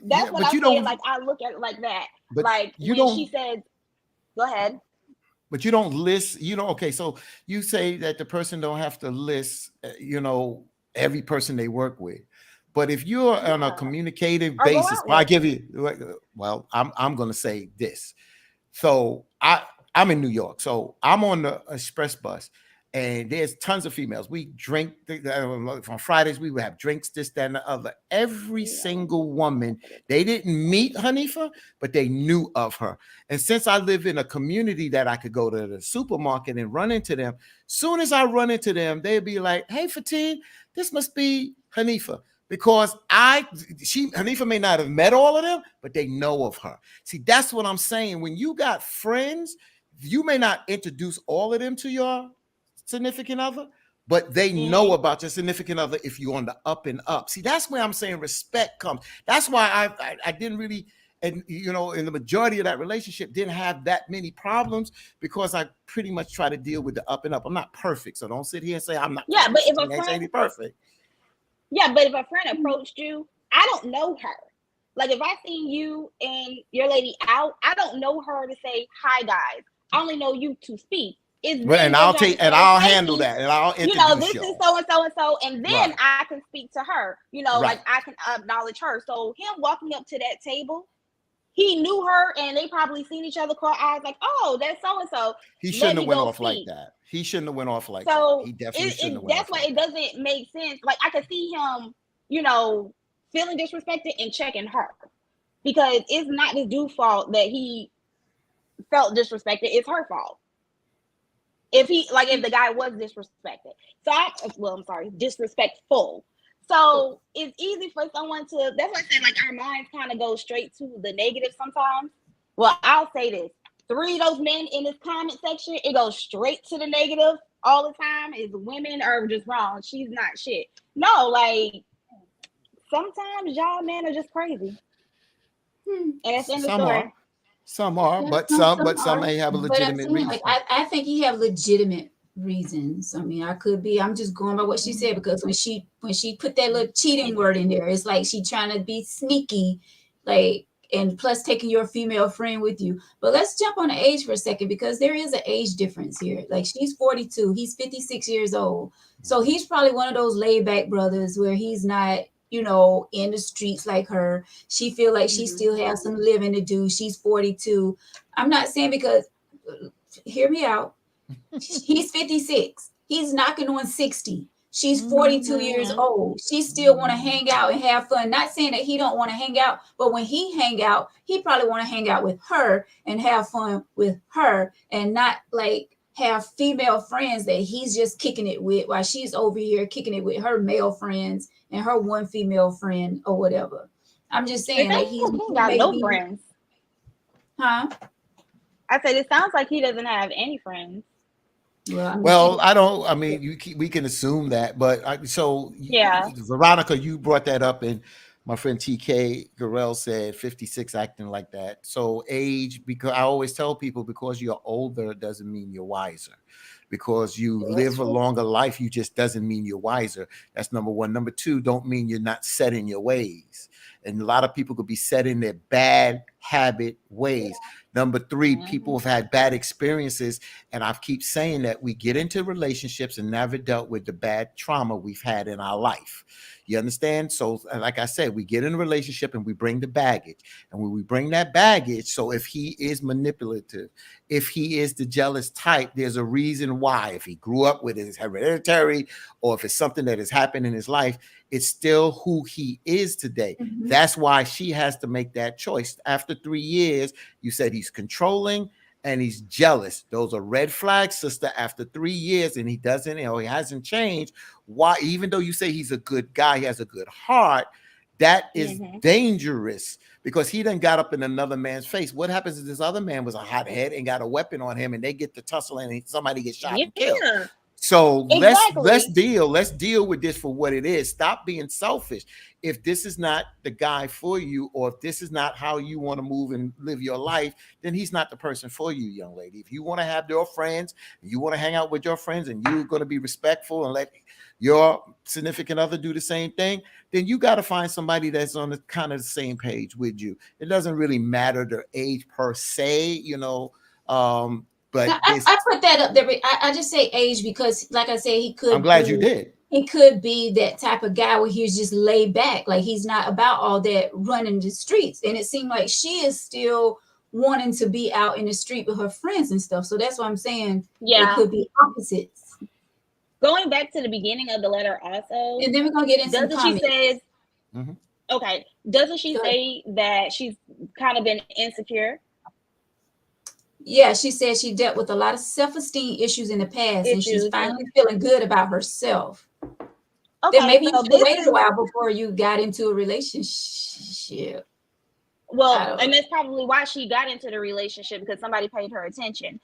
That's what I'm saying. Like, I look at it like that. Like, when she said, go ahead. But you don't list, you know, okay, so you say that the person don't have to list, you know, every person they work with. But if you're on a communicative basis, well, I give you, well, I'm going to say this. So I'm in New York. So I'm on the express bus, and there's tons of females. We drink on Fridays. We would have drinks, this, that, and the other. Every single woman, they didn't meet Hanifa, but they knew of her. And since I live in a community that I could go to the supermarket and run into them, soon as I run into them, they'd be like, "Hey, Fatin, this must be Hanifa." Because Hanifa may not have met all of them, but they know of her. See, that's what I'm saying. When you got friends, you may not introduce all of them to your significant other, but they know about your significant other if you're on the up and up. See, that's where I'm saying respect comes. That's why I didn't really, and you know, in the majority of that relationship, didn't have that many problems because I pretty much try to deal with the up and up. I'm not perfect, so don't sit here and say I'm not. Yeah, but if a friend perfect. Yeah, but if a friend approached you, I don't know her. Like if I seen you and your lady out, I don't know her to say hi, guys. I only know you to speak. And I'll handle that, and I'll introduce you know, this is so and so and so, and then right. I can speak to her. You know, like I can acknowledge her. So him walking up to that table, he knew her, and they probably seen each other, caught eyes, like, oh, that's so and so. He shouldn't have went off like that. He shouldn't have went off like that. He definitely shouldn't have went that's why it doesn't make sense. Like I could see him, you know, feeling disrespected and checking her, because it's not the dude's fault that he felt disrespected. It's her fault. If the guy was disrespected. I'm sorry, disrespectful. So it's easy for someone to, that's why I said, like, our minds kind of go straight to the negative sometimes. Well, I'll say this. 3 of those men in this comment section, it goes straight to the negative all the time. Is women are just wrong. She's not shit. No, like, sometimes y'all men are just crazy. And that's in the story. Some are, but some may have a legitimate reason. Like, I think he have legitimate reasons. I mean, I'm just going by what she said, because when she put that little cheating word in there, it's like she trying to be sneaky, like, and plus taking your female friend with you. But let's jump on the age for a second, because there is an age difference here. Like, she's 42, he's 56 years old. So he's probably one of those laid back brothers where he's not, you know, in the streets like her. She feel like she still has some living to do. She's 42. I'm not saying, because hear me out. He's 56. He's knocking on 60. She's 42 years old. She still want to hang out and have fun. Not saying that he don't want to hang out, but when he hang out, he probably want to hang out with her and have fun with her, and not like have female friends that he's just kicking it with while she's over here kicking it with her male friends and her one female friend or whatever. I'm just saying that he's got no friends. Huh? I said it sounds like he doesn't have any friends. Well, I mean, we can assume that, but Veronica, you brought that up, and my friend TK Garrell said 56 acting like that. So age, because I always tell people, because you're older doesn't mean you're wiser. Because you live a longer life, you just doesn't mean you're wiser. That's number one. Number two, don't mean you're not set in your ways. And a lot of people could be set in their bad habit ways. Number three, people have had bad experiences. And I keep saying that we get into relationships and never dealt with the bad trauma we've had in our life. You understand? So like I said, we get in a relationship and we bring the baggage. And when we bring that baggage, so if he is manipulative, if he is the jealous type, there's a reason why. If he grew up with it, it's hereditary, or if it's something that has happened in his life, it's still who he is today. That's why she has to make that choice. After 3 years, you said he's controlling and he's jealous. Those are red flags, sister. After 3 years and he doesn't, he hasn't changed. Why? Even though you say he's a good guy, he has a good heart, that is dangerous, because he done got up in another man's face. What happens if this other man was a hothead and got a weapon on him and they get to tussling and somebody gets shot and killed? So let's deal with this for what it is. Stop being selfish. If this is not the guy for you, or if this is not how you want to move and live your life, then he's not the person for you, young lady. If you want to have your friends, you want to hang out with your friends, and you're going to be respectful and let your significant other do the same thing, then you got to find somebody that's on the kind of the same page with you. It doesn't really matter their age per se, but I put that up there. I just say age because, like I said, he could. I'm glad you did. He could be that type of guy where he's just laid back, like he's not about all that running the streets. And it seemed like she is still wanting to be out in the street with her friends and stuff. So that's what I'm saying. Yeah. It could be opposites. Going back to the beginning of the letter also, And then we're gonna get in some doesn't she comments. says Mhm. okay, doesn't she Go ahead. say that she's kind of been insecure? Yeah, she said she dealt with a lot of self-esteem issues in the past, and she's Issues. finally feeling good about herself. Okay, Then maybe so you should this wait is a while before you got into a relationship. I well, don't and know. that's probably why she got into the relationship, because somebody paid her attention.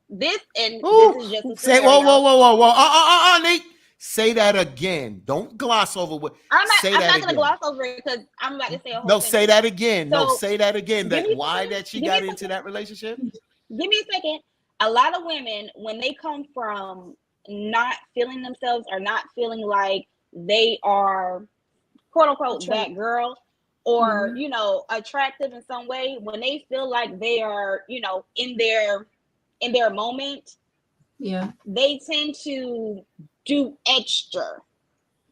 This is Ooh, just a say whoa, scenario. whoa, Nick. Say that again. Don't gloss over what. Say I'm that not gonna again. gloss over it because I'm about to say a whole No, say sentence. that again. No, So say that again. give That me a why second. that she Give me got a into second. that relationship? Give me a second. A lot of women, when they come from not feeling themselves or not feeling like they are quote unquote Attract- that girl, or Mhm. you know, attractive in some way, when they feel like they are, you know, in their moment, Yeah. they tend to do extra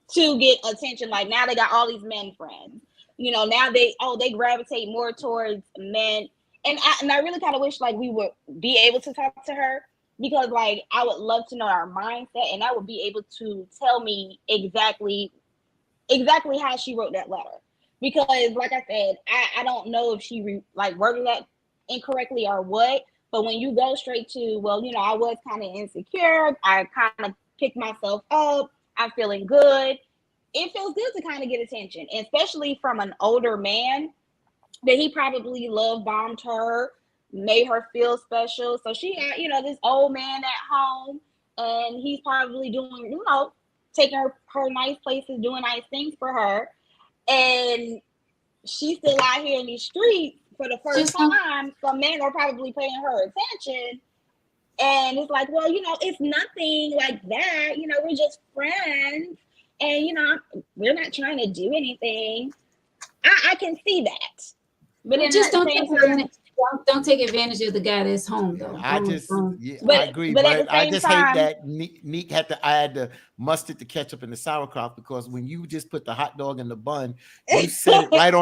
to get attention. Like now they got all these men friends. You know, now they gravitate more towards men. And I really kind of wish like we would be able to talk to her, because like I would love to know our mindset, and I would be able to tell me exactly how she wrote that letter. Because like I said, I don't know if she like worded that incorrectly or what, but when you go straight to, well, you know, I was kind of insecure, I kind of picked myself up, I'm feeling good, it feels good to kind of get attention, especially from an older man that he probably love bombed her, made her feel special. So she had, you know, this old man at home, and he's probably doing, you know, taking her nice places, doing nice things for her, and she's still out here in these streets for the first Just don't- time. Some men are probably paying her attention, and it's like, well, you know, it's nothing like that. You know, we're just friends, and you know, we're not trying to do anything. I can see that, but in just that don't same take time, advantage. Don't take advantage of the guy that's home though. I just, yeah, I but agree, but at but the I same just hate time, that Neek I had to mustard the ketchup and the sauerkraut, because when you just put the hot dog in the bun, you said it right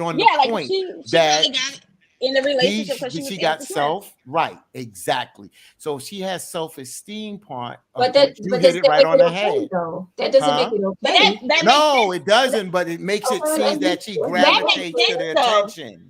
on the yeah, like point she that kind of got in the relationship because she was got insecure. right, exactly. So she has self-esteem part of But that it. You but hit that it still right make on it the okay head. though. That doesn't make it But okay. that No, makes it doesn't, but it makes it Okay, seem that she that makes gravitates to sense the though. attention.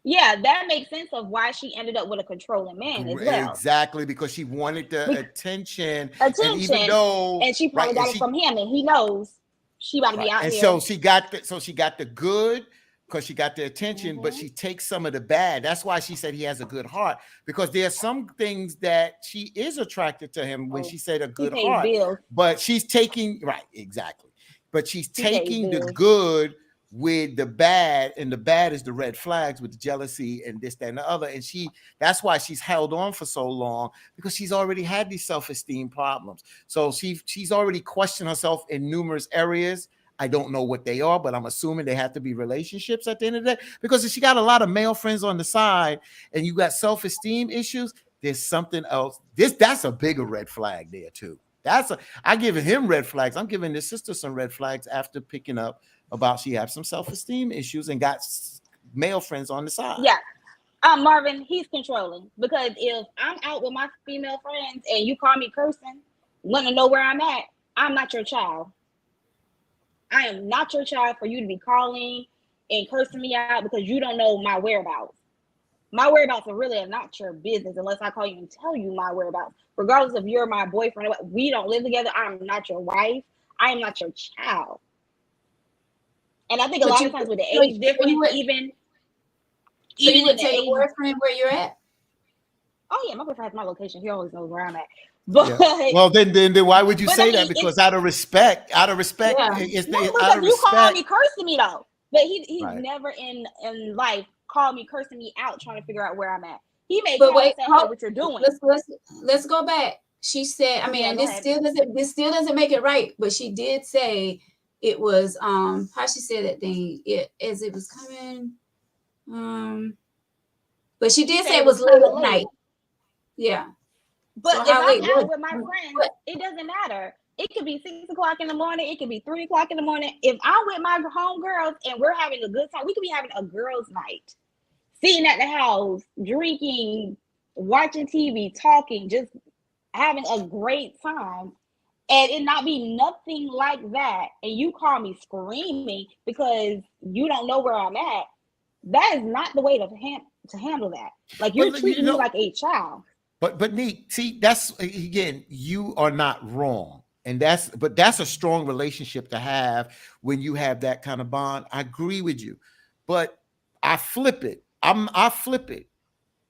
Yeah, that makes sense of why she ended up with a controlling man as well. Exactly, because she wanted the attention. And even Attention, though, and she probably got it from him, and he knows she about to be out and here. so she got the good, because she got the attention, but she takes some of the bad. That's why she said he has a good heart, because there are some things that she is attracted to him when she said a good pays heart, bills. but she's taking exactly, but she's He pays taking the bills. good with the bad, and the bad is the red flags with the jealousy and this, that, and the other. And that's why she's held on for so long, because she's already had these self-esteem problems. So she's already questioned herself in numerous areas. I don't know what they are, but I'm assuming they have to be relationships at the end of the day, because if she got a lot of male friends on the side and you got self-esteem issues, there's something else. That's a bigger red flag there too. I giving him red flags. I'm giving this sister some red flags after picking up about she has some self-esteem issues and got male friends on the side. Yeah. Marvin, he's controlling, because if I'm out with my female friends and you call me cursing, want to know where I'm at, I'm not your child. I am not your child for you to be calling and cursing me out because you don't know my whereabouts. My whereabouts are really not your business unless I call you and tell you my whereabouts. Regardless if you're my boyfriend or what, we don't live together. I'm not your wife. I am not your child. And I think a lot of times with the age difference, even you would in the tell age, your boyfriend where you're at? oh yeah, my boyfriend has my location. He always knows where I'm at. But well, then why would you say I mean, that? Because out of respect, Yeah. because you call me cursing me though. But he's never in life called me cursing me out trying to figure out where I'm at. He may call and say, "Hey, what you're doing?" Let's go back. She said, I mean, Yeah, and go this still doesn't make it right, but she did say it was how she said that thing, as it was coming, but she did say it was late at night. Yeah. But So if how I'm late out with my friends, it doesn't matter. It could be 6 o'clock in the morning. It could be 3 o'clock in the morning. If I'm with my homegirls and we're having a good time, we could be having a girls' night. sitting at the house, drinking, watching TV, talking, just having a great time, and it not be nothing like that, and you call me screaming because you don't know where I'm at, that is not the way to handle that. Like, you're But treating me like a child. But Neek, see, that's again, you are not wrong. And that's a strong relationship to have when you have that kind of bond. I agree with you. But I flip it. I flip it.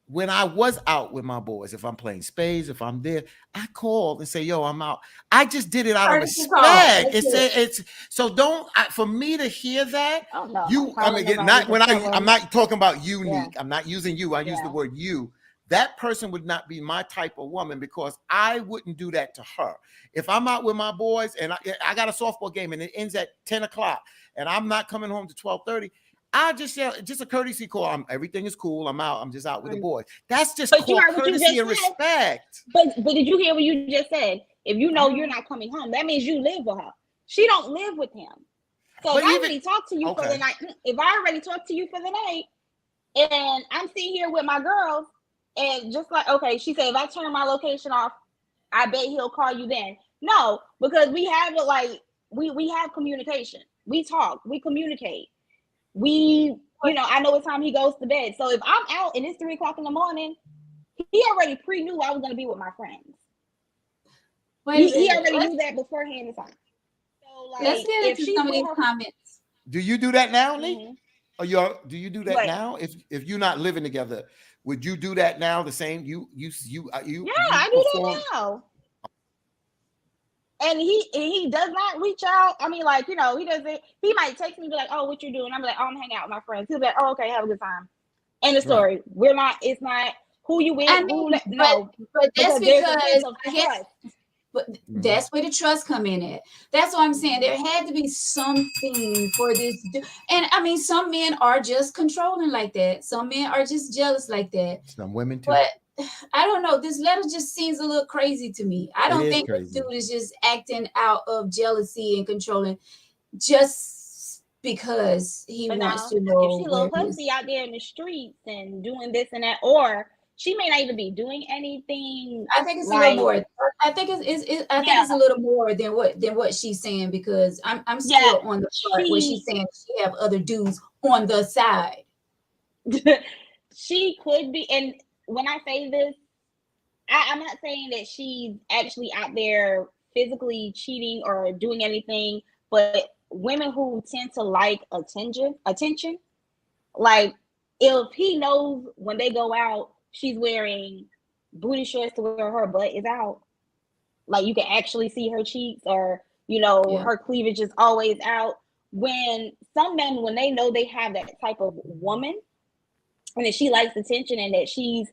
When I was out with my boys, if I'm playing spades, if I'm there, I call and say, "Yo, I'm out." I just did it out of Courtesy call. respect. That's it. It's so don't for me to hear that. Oh no, You, I mean, calling nobody not to when tell I'm them. not talking about you, Yeah. Neek. I'm not using you. I use the Yeah. word you. That person would not be my type of woman because I wouldn't do that to her. If I'm out with my boys and I got a softball game and it ends at 10 o'clock and I'm not coming home to 12:30, I just a courtesy call. Everything is cool. I'm out. I'm just out with the Right. boys. That's just But you called heard what you courtesy just and said. respect. But did you hear what you just said? If you know you're not coming home, that means you live with her. She don't live with him. So But if I even- already talked to you for the okay. night, if I already talked to you for the night, and I'm sitting here with my girls, and just like, okay, she said, if I turn my location off, I bet he'll call you then. No, because we have it like we have communication. We talk, we communicate. We, I know what time he goes to bed. So if I'm out and it's 3 o'clock in the morning, he already knew I was going to be with my friends. He already knew that beforehand in time. So like, Let's get if into she some of put these her, comments. Do you do that now, Lee? Mhm. Or do you do that What? now? If you're not living together, would you do that now? The same you I do that now. And he does not reach out. I mean, like, he doesn't. He might text me and be like, "Oh, what you doing?" I'm like, "Oh, I'm hanging out with my friends." He'll be like, "Oh, okay, have a good time." End of story. We're not. It's not who you with. I mean, No, but that's there's a sense because of I guess. trust. But that's where the trust come in at. That's what I'm saying. There had to be something for this. And I mean, some men are just controlling like that. Some men are just jealous like that. Some women too. But I don't know. This letter just seems a little crazy to me. I don't think this crazy. dude is just acting out of jealousy and controlling just because he But wants now, to know. if she a little pussy out there in the streets and doing this and that, or she may not even be doing anything. I think it's a little more. I think it's a little more than what she's saying, because I'm still on the part where she's saying she have other dudes on the side. She could be, and when I say this, I'm not saying that she's actually out there physically cheating or doing anything, but women who tend to like attention, like, if he knows when they go out, she's wearing booty shorts to where her butt is out, like you can actually see her cheeks, or her cleavage is always out. When some men, when they know they have that type of woman, and that she likes attention, and that he's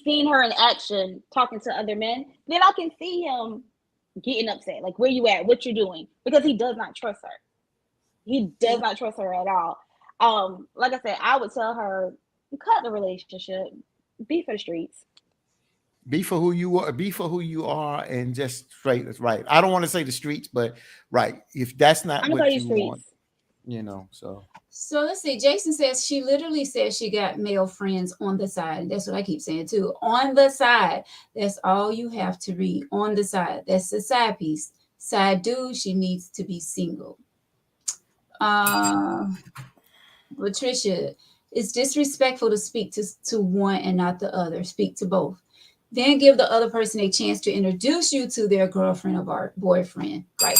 seen her in action talking to other men, then I can see him getting upset. Like, where you at? What you doing? Because he does not trust her. He does not trust her at all. Like I said, I would tell her, cut the relationship, be for the streets. Be for who you are. Be for who you are, and just straight. That's right. I don't want to say the streets, but right. If that's not what you want, So let's see. Jason says she literally says she got male friends on the side. That's what I keep saying too. On the side. That's all you have to read. On the side. That's the side piece. Side dude, she needs to be single. Patricia, it's disrespectful to speak to one and not the other. Speak to both. Then give the other person a chance to introduce you to their girlfriend or boyfriend. Right.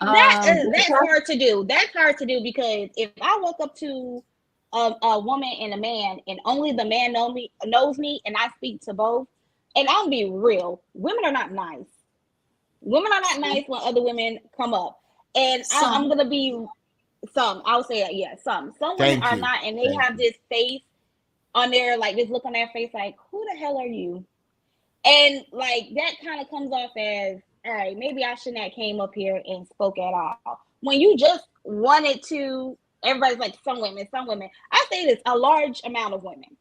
That's hard to do. That's hard to do, because if I walk up to a woman and a man, and only the man knows me, and I speak to both, and I'll be real, women are not nice. Women are not nice when other women come up, and I'm gonna be some. I'll say that, yeah, some women are not, and they have this face on their, like, this look on their face, like, who the hell are you? And like, that kind of comes off as, all right, maybe I shouldn't have came up here and spoke at all. When you just wanted to, everybody's like, some women. I say this, a large amount of women.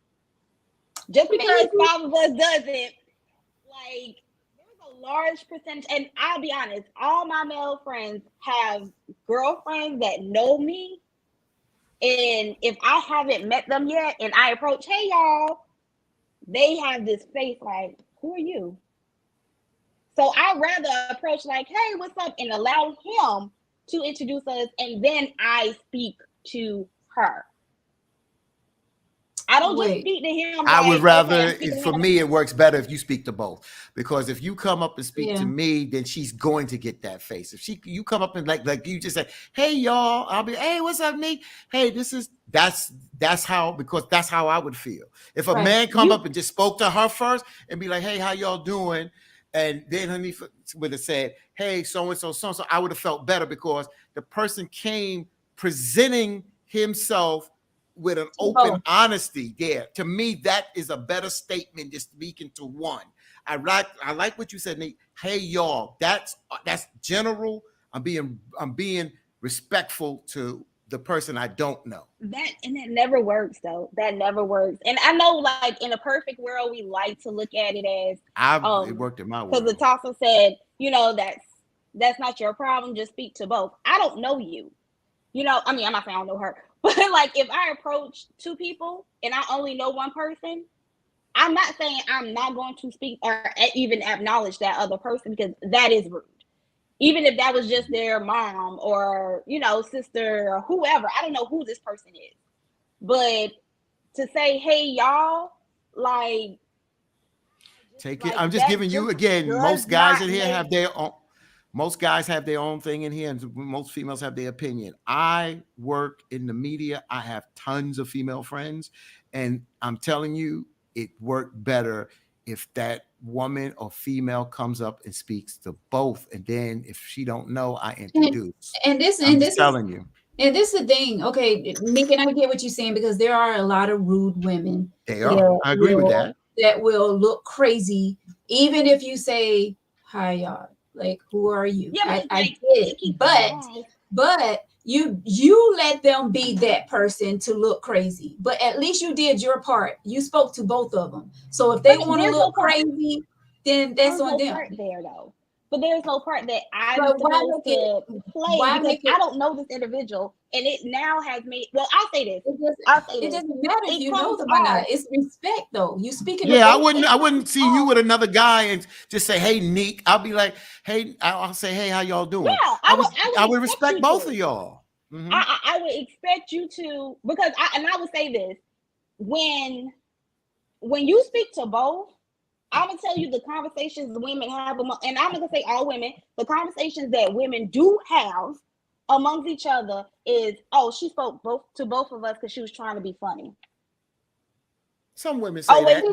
Just because 5 of us doesn't, like, there's a large percentage, and I'll be honest, all my male friends have girlfriends that know me, And if I haven't met them yet and I approach, hey y'all, they have this face like, who are you? So I'd rather approach like, hey, what's up? And allow him to introduce us, and then I speak to her. I don't just Wait. speak to him. I like, would rather, okay, I'm speaking to for him. me, it works better if you speak to both. Because if you come up and speak Yeah. to me, then she's going to get that face. If you come up and like you just say, hey y'all, I'll be, hey, what's up, Nick? Hey, that's how, because that's how I would feel. If a Right. man come up and just spoke to her first and be like, hey, how y'all doing? And then Hanifa would have said, hey, so-and-so, so-and-so, I would have felt better because the person came presenting himself with an open honesty there. To me, that is a better statement than speaking to one. I like what you said, Nate. Hey, y'all, that's general. I'm being respectful to the person I don't know. That never works though. That never works. And I know, like, in a perfect world, we like to look at it as It worked in my because world. Latassa said, that's not your problem. Just speak to both. I don't know you. I mean, I'm not saying I don't know her, but like if I approach two people and I only know one person, I'm not saying I'm not going to speak or even acknowledge that other person, because that is rude. Even if that was just their mom or, sister or whoever. I don't know who this person is. But to say, hey, y'all, like, take it. like I'm just that giving you, just again, does most guys not in here make- have their own. Most guys have their own thing in here, and most females have their opinion. I work in the media. I have tons of female friends, and I'm telling you, it worked better if that woman or female comes up and speaks to both, and then if she don't know, I introduce. And this telling you. And this is the thing. Okay, Nick, and I get what you're saying, because there are a lot of rude women. They are. I agree with that. That will look crazy, even if you say, hi, y'all. Like, who are you? Yeah, I get it. But you let them be that person to look crazy. But at least you did your part. You spoke to both of them. So if they want to look crazy, then that's on them. Part there though. But there's no part that I'm But supposed to play, because I don't know this individual, and it now has made. Well, I'll say this. It doesn't matter if you know them or not. It's respect, though. You speaking. Yeah, I wouldn't see you with another guy and just say, "Hey, Neek." I'll be like, "Hey," I'll say, "Hey, how y'all doing?" Yeah, I would respect both of y'all. Mm-hmm. I would expect you to, because I would say this: when you speak to both, I'm gonna tell you the conversations women have, and I'm not gonna say all women. The conversations that women do have amongst each other is, "Oh, she spoke to both of us because she was trying to be funny." Some women say that,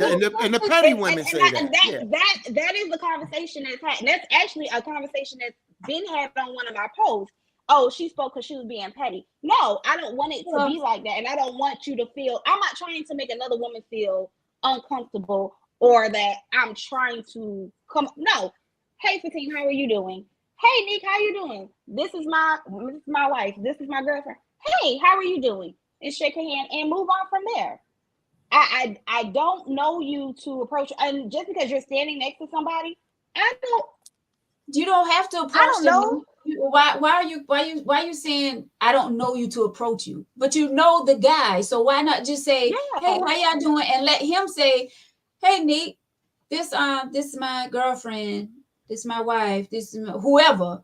and the petty women say that. That is the conversation that's had. That's actually a conversation that's been had on one of my posts. Oh, she spoke because she was being petty. No, I don't want it to be like that, and I don't want you to feel. I'm not trying to make another woman feel uncomfortable, or that I'm trying to come. No. Hey, Fatine, how are you doing? Hey, Nick, how you doing? This is my wife. This is my girlfriend. Hey, how are you doing? And shake her hand and move on from there. I don't know you to approach, and just because you're standing next to somebody, you don't have to approach. I don't know. Why are you saying I don't know you to approach you? But you know the guy, so why not just say, hey, how y'all doing? And let him say, hey, Nick, this is my girlfriend, this is my wife, this is whoever.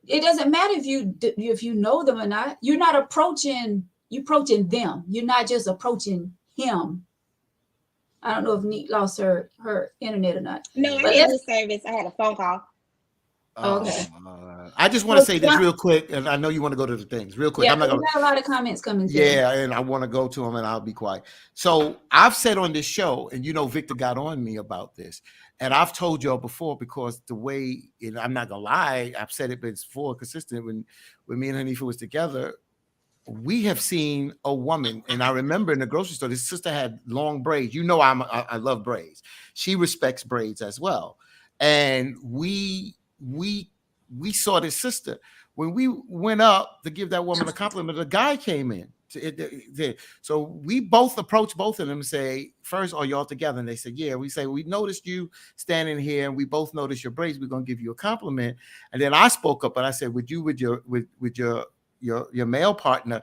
It doesn't matter if you know them or not. You're not approaching them. You're not just approaching him. I don't know if Neat lost her internet or not. No, I had this service. I had a phone call. Okay. I just want to say this real quick, and I know you want to go to the things real quick. Yeah, we got a lot of comments coming through. Yeah, and I want to go to them, and I'll be quiet. So I've said on this show, and Victor got on me about this, and I've told y'all before, because the way, and I'm not gonna lie, I've said it before, consistent when me and Hanifa was together. We have seen a woman, and I remember in the grocery store, this sister had long braids. I love braids. She respects braids as well, and we saw this sister. When we went up to give that woman a compliment, the guy came in. So we both approached both of them and say, first, are y'all together? And they said, yeah. We say, we noticed you standing here, and we both noticed your braids. We're gonna give you a compliment. And then I spoke up and I said, with your male partner,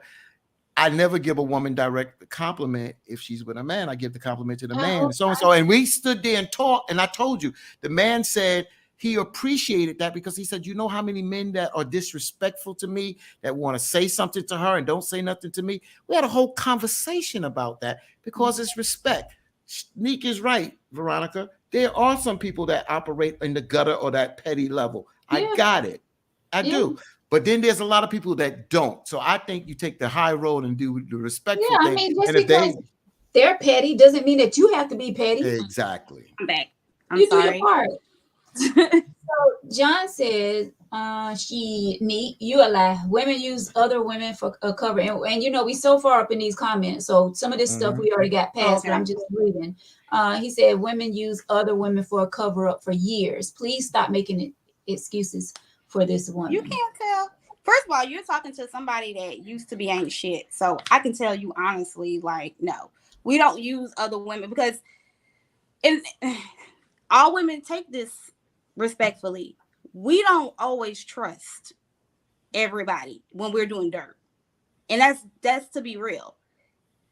I never give a woman direct compliment if she's with a man. I give the compliment to the man, Oh, so and so. And we stood there and talked, and I told you, the man said he appreciated that because he said, you know how many men that are disrespectful to me, that want to say something to her and don't say nothing to me. We had a whole conversation about that because it's respect. Neek is right, Veronica. There are some people that operate in the gutter or that petty level. I Yeah. got it. I Yeah. do. But then there's a lot of people that don't. So I think you take the high road and do the respectful Yeah, I thing. mean, just And if because they're petty doesn't mean that you have to be petty. exactly. I'm back. I'm You do sorry. your part. So John says, Neek, you a lie. Women use other women for a cover. And you know, we so far up in these comments. So some of this stuff we already got past, but I'm just reading. He said women use other women for a cover up for years. Please stop making excuses for this woman. You can't tell. First of all, you're talking to somebody that used to be ain't shit. So I can tell you honestly, like, no, we don't use other women because all women take this respectfully. We don't always trust everybody when we're doing dirt. And that's to be real.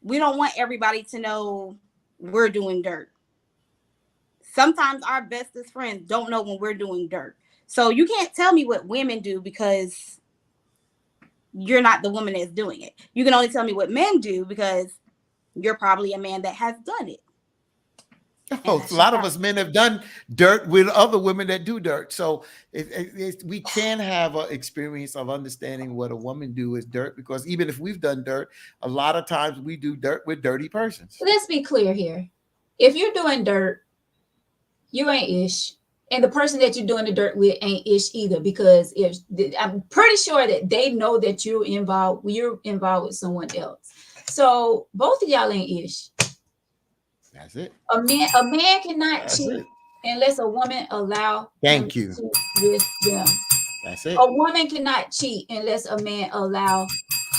We don't want everybody to know we're doing dirt. Sometimes our bestest friends don't know when we're doing dirt. So you can't tell me what women do because you're not the woman that's doing it. You can only tell me what men do because you're probably a man that has done it. Oh, a lot of us men have done dirt with other women that do dirt. So we can have an experience of understanding what a woman do is dirt, because even if we've done dirt, a lot of times we do dirt with dirty persons. Let's be clear here. If you're doing dirt, you ain't ish. And the person that you're doing the dirt with ain't ish either, because I'm pretty sure that they know that you're involved with someone else. So both of y'all ain't ish. That's it. A man cannot That's cheat it. unless a woman allow Thank him you. to cheat with them. That's it. A woman cannot cheat unless a man allow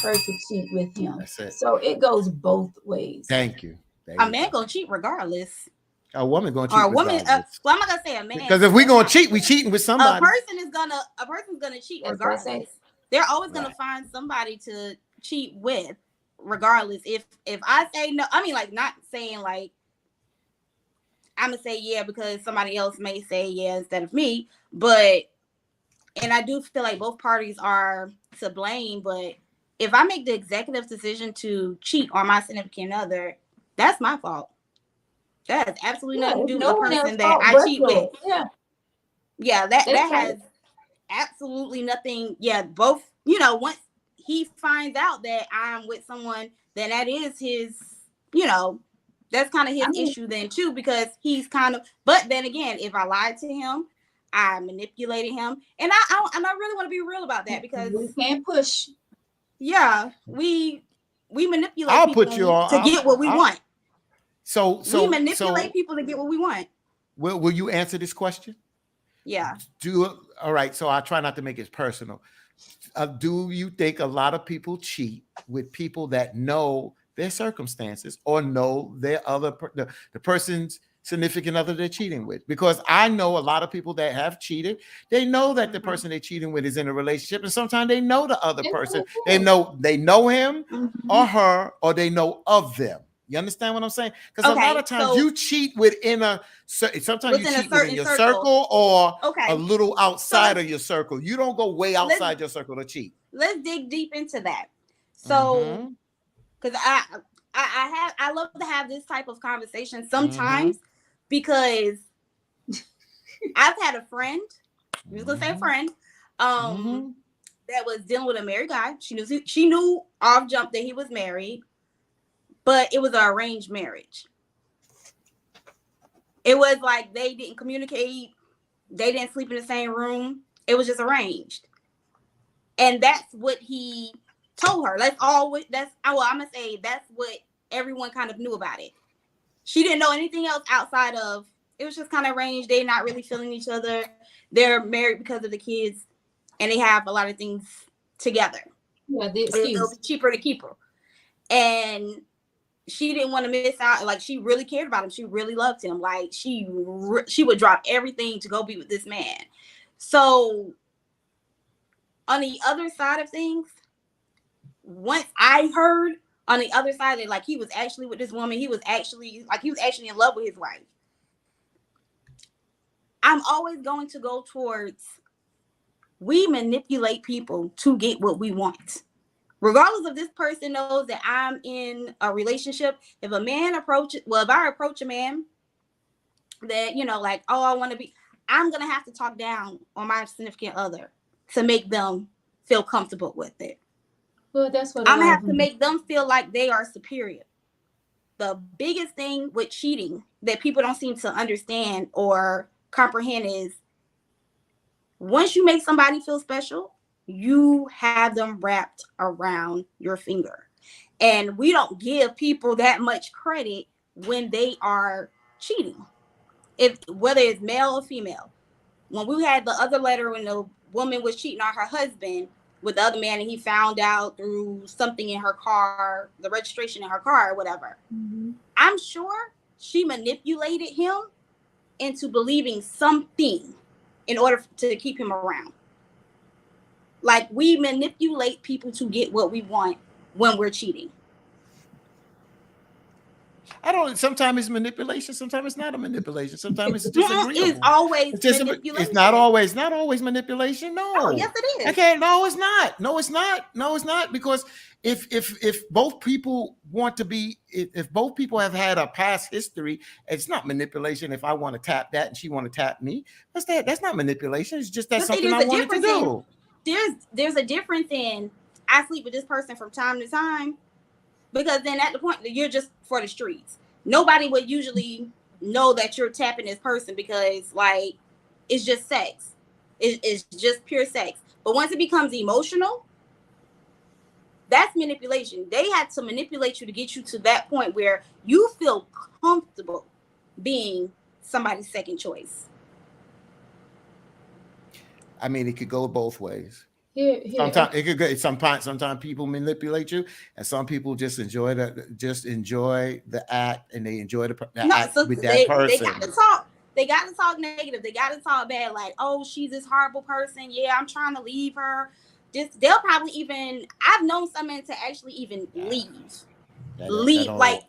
her to cheat with him. That's it. So it goes both ways. Thank you. A man gonna cheat regardless. A woman gonna cheat. Or a woman. regardless. Well, I'm not gonna say a man, because if we gonna cheat, we cheating with somebody. A person's gonna cheat That's what I regardless. say. They're always gonna Right. find somebody to cheat with, regardless. If I say no, I mean, like, not saying like I'm gonna say yeah because somebody else may say yeah instead of me, but and I do feel like both parties are to blame. But if I make the executive decision to cheat on my significant other, that's my fault. That has absolutely nothing to do with the person that I cheat with. Yeah, that has absolutely nothing. Yeah, both, once he finds out that I'm with someone, then that is his, that's kind of his issue then too, because he's but then again, if I lied to him, I manipulated him, and I really want to be real about that, because we can't push. Yeah, we manipulate people to get what we want. So we manipulate people to get what we want. Will you answer this question? Yeah. All right. So I try not to make it personal. Do you think a lot of people cheat with people that know their circumstances or know their the person's significant other they're cheating with? Because I know a lot of people that have cheated. They know that the person they're cheating with is in a relationship, and sometimes they know the other person. They know him or her, or they know of them. You understand what I'm saying? Because a lot of times you cheat sometimes you cheat within your circle or a little outside of your circle. You don't go way outside your circle to cheat. Let's dig deep into that. So, because I love to have this type of conversation sometimes, because I've had a friend, I was gonna say a friend, that was dealing with a married guy. She knew off jump that he was married, but it was an arranged marriage. It was like they didn't communicate, they didn't sleep in the same room. It was just arranged, and that's what he told her. I'm gonna say that's what everyone kind of knew about it. She didn't know anything else outside of it was just kind of arranged. They're not really feeling each other. They're married because of the kids, and they have a lot of things together. Yeah, it'll be cheaper to keep her. And she didn't want to miss out. Like, she really cared about him. She really loved him. Like, she would drop everything to go be with this man. So on the other side of things, once I heard on the other side that like he was actually with this woman, he was actually in love with his wife. I'm always going to go towards, we manipulate people to get what we want. Regardless of this person knows that I'm in a relationship, if I approach a man that, like, oh, I want to be, I'm going to have to talk down on my significant other to make them feel comfortable with it. Well, that's what I'm going to have to make them feel like they are superior. The biggest thing with cheating that people don't seem to understand or comprehend is, once you make somebody feel special, you have them wrapped around your finger. And we don't give people that much credit when they are cheating, whether it's male or female. When we had the other letter when the woman was cheating on her husband with the other man, and he found out through something in her car, the registration in her car or whatever. Mm-hmm. I'm sure she manipulated him into believing something in order to keep him around. Like, we manipulate people to get what we want when we're cheating. Sometimes it's manipulation, sometimes it's not a manipulation, sometimes it's disagreeable. It's always manipulation. It's not always manipulation. No. Oh, yes, it is. Okay, no, it's not. No, it's not. Because if both people want to be, if both people have had a past history, it's not manipulation. If I want to tap that and she want to tap me, that's not manipulation. It's just something I wanted to do. There's a difference in, I sleep with this person from time to time, because then at the point that you're just for the streets, nobody would usually know that you're tapping this person because, like, it's just sex. It's just pure sex. But once it becomes emotional, that's manipulation. They had to manipulate you to get you to that point where you feel comfortable being somebody's second choice. I mean, it could go both ways. Here. Sometimes it could go. Sometimes people manipulate you, and some people just enjoy the act, and they enjoy the act with that person. They got to talk negative. They got to talk bad. Like, oh, she's this horrible person. Yeah, I'm trying to leave her. They'll probably even. I've known some men to actually even leave,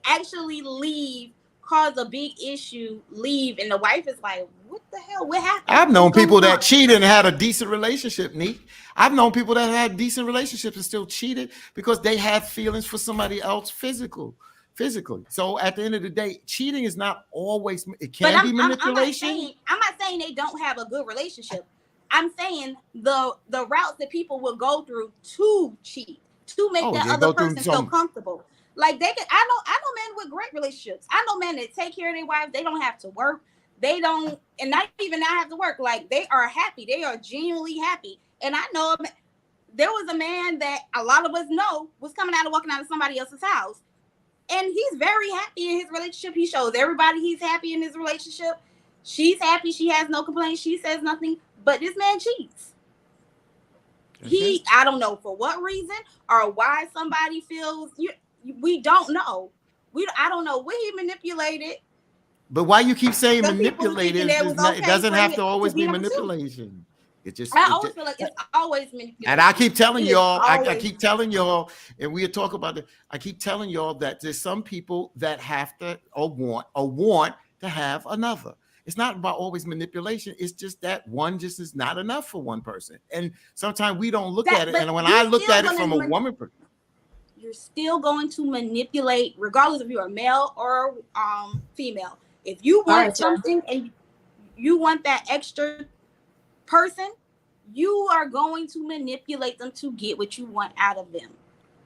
actually leave, cause a big issue, leave, and the wife is like, what the hell? What happened? I've known people that cheated and had a decent relationship, Neek. I've known people that had decent relationships and still cheated because they had feelings for somebody else physically. So at the end of the day, cheating is not always, it can be manipulation. I'm not saying they don't have a good relationship. I'm saying the routes that people will go through to cheat, to make that other person feel comfortable. Like, they could, I know men with great relationships. I know men that take care of their wives. They don't have to work. They don't, and not even have to work. Like, they are happy. They are genuinely happy. And I know there was a man that a lot of us know was walking out of somebody else's house. And he's very happy in his relationship. He shows everybody he's happy in his relationship. She's happy. She has no complaints. She says nothing. But this man cheats. I don't know for what reason or why somebody feels, we don't know. I don't know what he manipulated. But why you keep saying manipulated? It doesn't have to always be manipulation. I always feel like it's always manipulation. And I keep telling y'all, I keep telling y'all, and we'll talk about it. I keep telling y'all that there's some people that have to or want to have another. It's not about always manipulation. It's just that one just is not enough for one person. And sometimes we don't look at it. And when I looked at it from a woman, you're still going to manipulate, regardless if you're a male or female. If you want something and you want that extra person, you are going to manipulate them to get what you want out of them.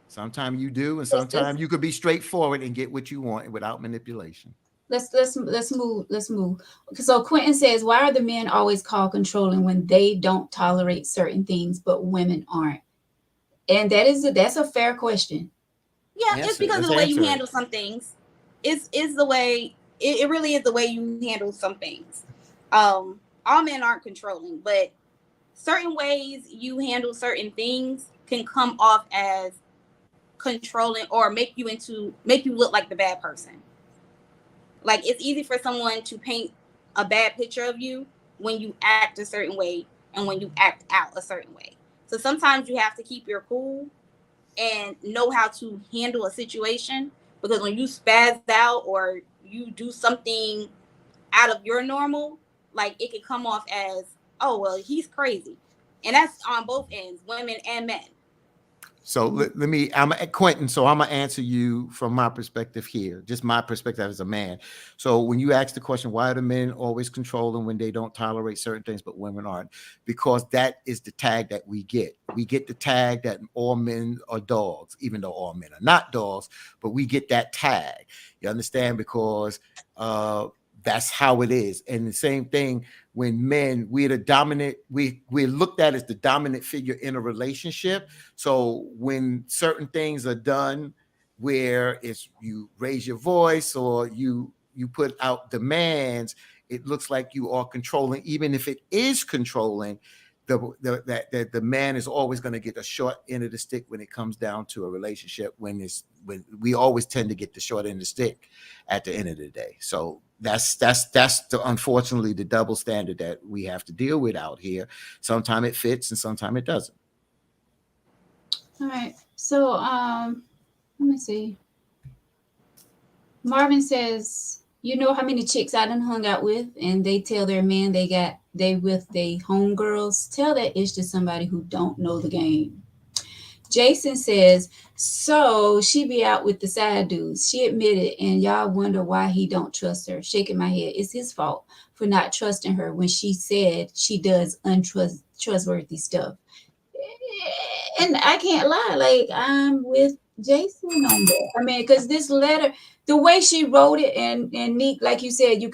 Sometimes you do, and sometimes you could be straightforward and get what you want without manipulation. Let's move. So Quentin says, why are the men always called controlling when they don't tolerate certain things, but women aren't? And that's a fair question. Yeah, it's because of the way you handle some things. It's the way it really is the way you handle some things. All men aren't controlling, but certain ways you handle certain things can come off as controlling or make you look like the bad person. Like, it's easy for someone to paint a bad picture of you when you act a certain way and when you act out a certain way. So sometimes you have to keep your cool and know how to handle a situation. Because when you spaz out or you do something out of your normal, like it could come off as, oh, well, he's crazy. And that's on both ends, women and men. So let me, I'm Quentin, so I'm gonna answer you from my perspective here, just my perspective as a man. So when you ask the question, why are the men always controlling when they don't tolerate certain things, but women aren't? Because that is the tag that we get. We get the tag that all men are dogs, even though all men are not dogs, but we get that tag. You understand? Because that's how it is. And the same thing when men, we're the dominant, we're looked at as the dominant figure in a relationship. So when certain things are done where it's you raise your voice or you put out demands, it looks like you are controlling. Even if it is controlling, the man is always going to get a short end of the stick when it comes down to a relationship. When we always tend to get the short end of the stick at the end of the day. So that's unfortunately the double standard that we have to deal with out here. Sometimes it fits and sometimes it doesn't. All right. So let me see. Marvin says, you know how many chicks I done hung out with and they tell their man they with they homegirls. Tell that ish to somebody who don't know the game. Jason says, so she be out with the side dudes. She admitted, and y'all wonder why he don't trust her. Shaking my head. It's his fault for not trusting her when she said she does untrustworthy stuff. And I can't lie, like I'm with Jason on that. I mean, because this letter, the way she wrote it, and Neek, like you said, you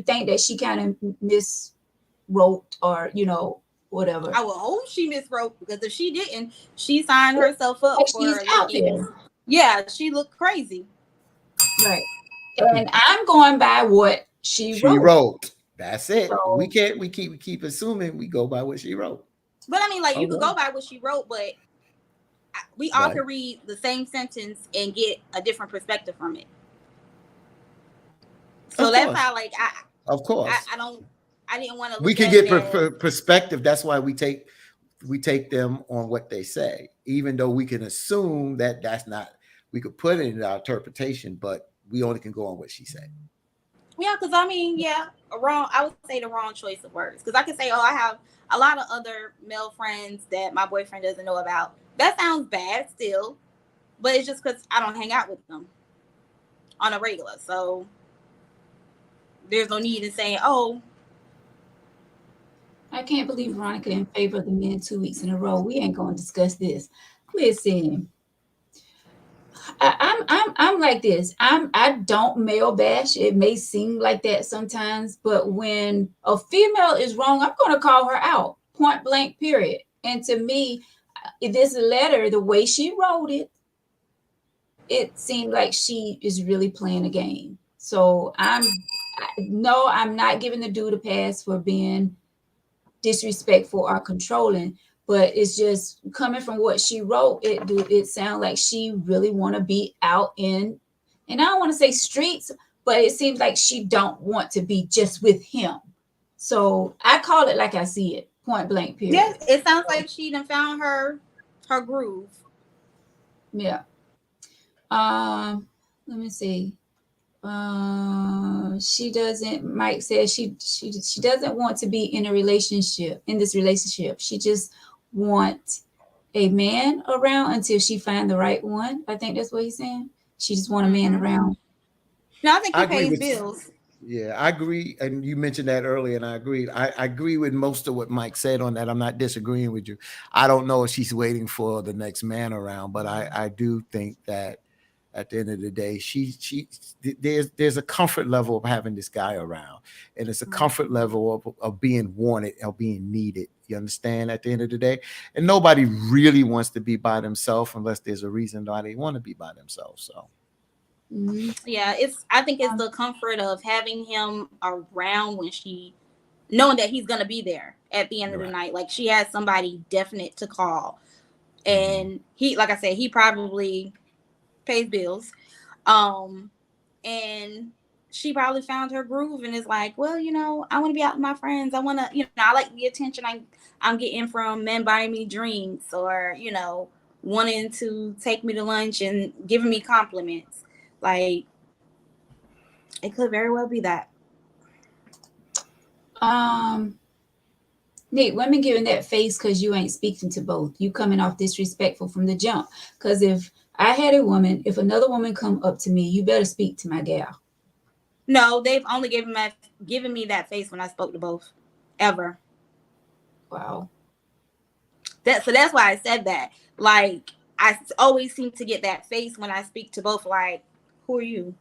think that she kind of miswrote or whatever. I will hope she miswrote, because if she didn't, she signed herself up like for she's out there. Yeah, she looked crazy. Right. And I'm going by what she wrote. That's it. So, we keep assuming we go by what she wrote. But I mean, like, you could go by what she wrote, but we all could read the same sentence and get a different perspective from it. So that's how, like, of course, I didn't want to. We can get perspective. That's why we take them on what they say, even though we can assume that that's not. We could put it in our interpretation, but we only can go on what she said. Yeah, because I mean, I would say the wrong choice of words. Because I could say, oh, I have a lot of other male friends that my boyfriend doesn't know about. That sounds bad still, but it's just because I don't hang out with them on a regular. So there's no need in saying, oh. I can't believe Veronica in favor of the men 2 weeks in a row. We ain't going to discuss this. Listen, I'm like this. I don't male bash. It may seem like that sometimes, but when a female is wrong, I'm going to call her out, point blank, period. And to me, this letter, the way she wrote it, it seemed like she is really playing a game. So I'm not giving the dude a pass for being disrespectful or controlling, but it's just coming from what she wrote. It sounds like she really want to be out in, and I don't want to say streets, but it seems like she don't want to be just with him. So I call it like I see it, point blank, period. Yes, it sounds like she done found her groove. Yeah. Let me see. She doesn't. Mike says she doesn't want to be in this relationship. She just wants a man around until she find the right one. I think that's what he's saying. She just want a man around. No, I think he pays bills. Yeah, I agree. And you mentioned that earlier, and I agreed. I agree with most of what Mike said on that. I'm not disagreeing with you. I don't know if she's waiting for the next man around, but I do think that at the end of the day, there's a comfort level of having this guy around, and it's a comfort level of being wanted, of being needed. You understand? At the end of the day, and nobody really wants to be by themselves unless there's a reason why they want to be by themselves. So, yeah, I think it's the comfort of having him around when knowing that he's gonna be there at the end of the night. Like, she has somebody definite to call, and he, like I said, he probably pays bills, and she probably found her groove and is like, well, I want to be out with my friends. I want to, I like the attention I'm getting from men buying me drinks, or wanting to take me to lunch and giving me compliments. Like, it could very well be that. Nick, women giving that face because you ain't speaking to both. You coming off disrespectful from the jump. Because if I had a woman, if another woman come up to me, you better speak to my gal. No, they've only given me that face when I spoke to both, ever. Wow. So that's why I said that. Like, I always seem to get that face when I speak to both. Like, who are you?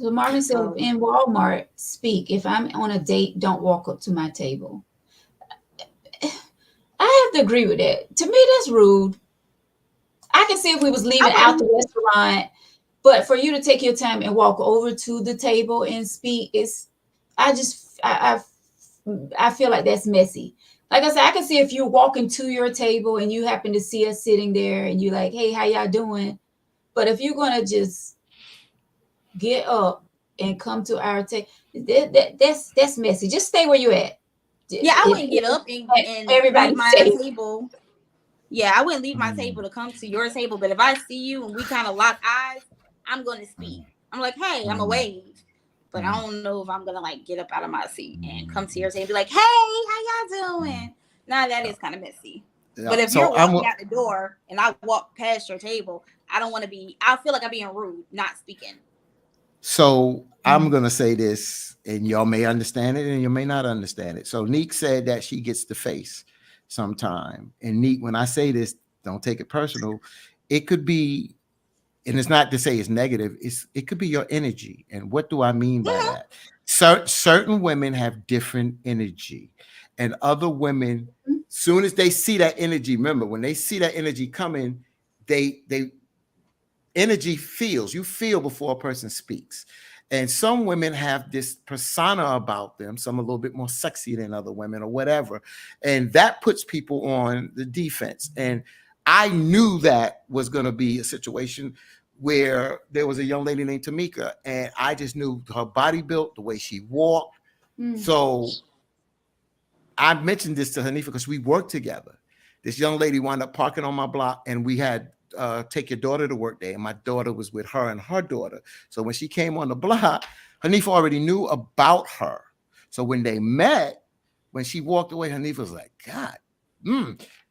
So Marvin said, in Walmart, speak. If I'm on a date, don't walk up to my table. I have to agree with that. To me, that's rude. I can see if we was leaving out the restaurant, but for you to take your time and walk over to the table and speak, I feel like that's messy. Like I said, I can see if you're walking to your table and you happen to see us sitting there and you're like, hey, how y'all doing? But if you're going to just get up and come to our table, that's messy. Just stay where you at. Yeah, I wouldn't get up and everybody leave my table. Yeah, I wouldn't leave my table to come to your table. But if I see you and we kind of lock eyes, I'm going to speak. I'm like, hey, I'm a wave. But I don't know if I'm going to like get up out of my seat and come to your table and be like, hey, how y'all doing? Now that is kind of messy. Yeah. But if you're walking out the door and I walk past your table, I feel like I'm being rude, not speaking. So I'm going to say this, and y'all may understand it and you may not understand it. So Neek said that she gets the face sometime. And Neek, when I say this, don't take it personal. It could be, and it's not to say it's negative, it could be your energy. And what do I mean by that? Certain women have different energy, and other women, soon as they see that energy, remember, when they see that energy coming, they energy you feel before a person speaks. And some women have this persona about them, some a little bit more sexy than other women or whatever, and that puts people on the defense. And I knew that was going to be a situation where there was a young lady named Tamika, and I just knew her body built, the way she walked. So I mentioned this to Hanifa because we worked together. This young lady wound up parking on my block, and we had take your daughter to work day, and my daughter was with her and her daughter. So when she came on the block, Hanifa already knew about her. So when they met, when she walked away, Hanifa was like, God,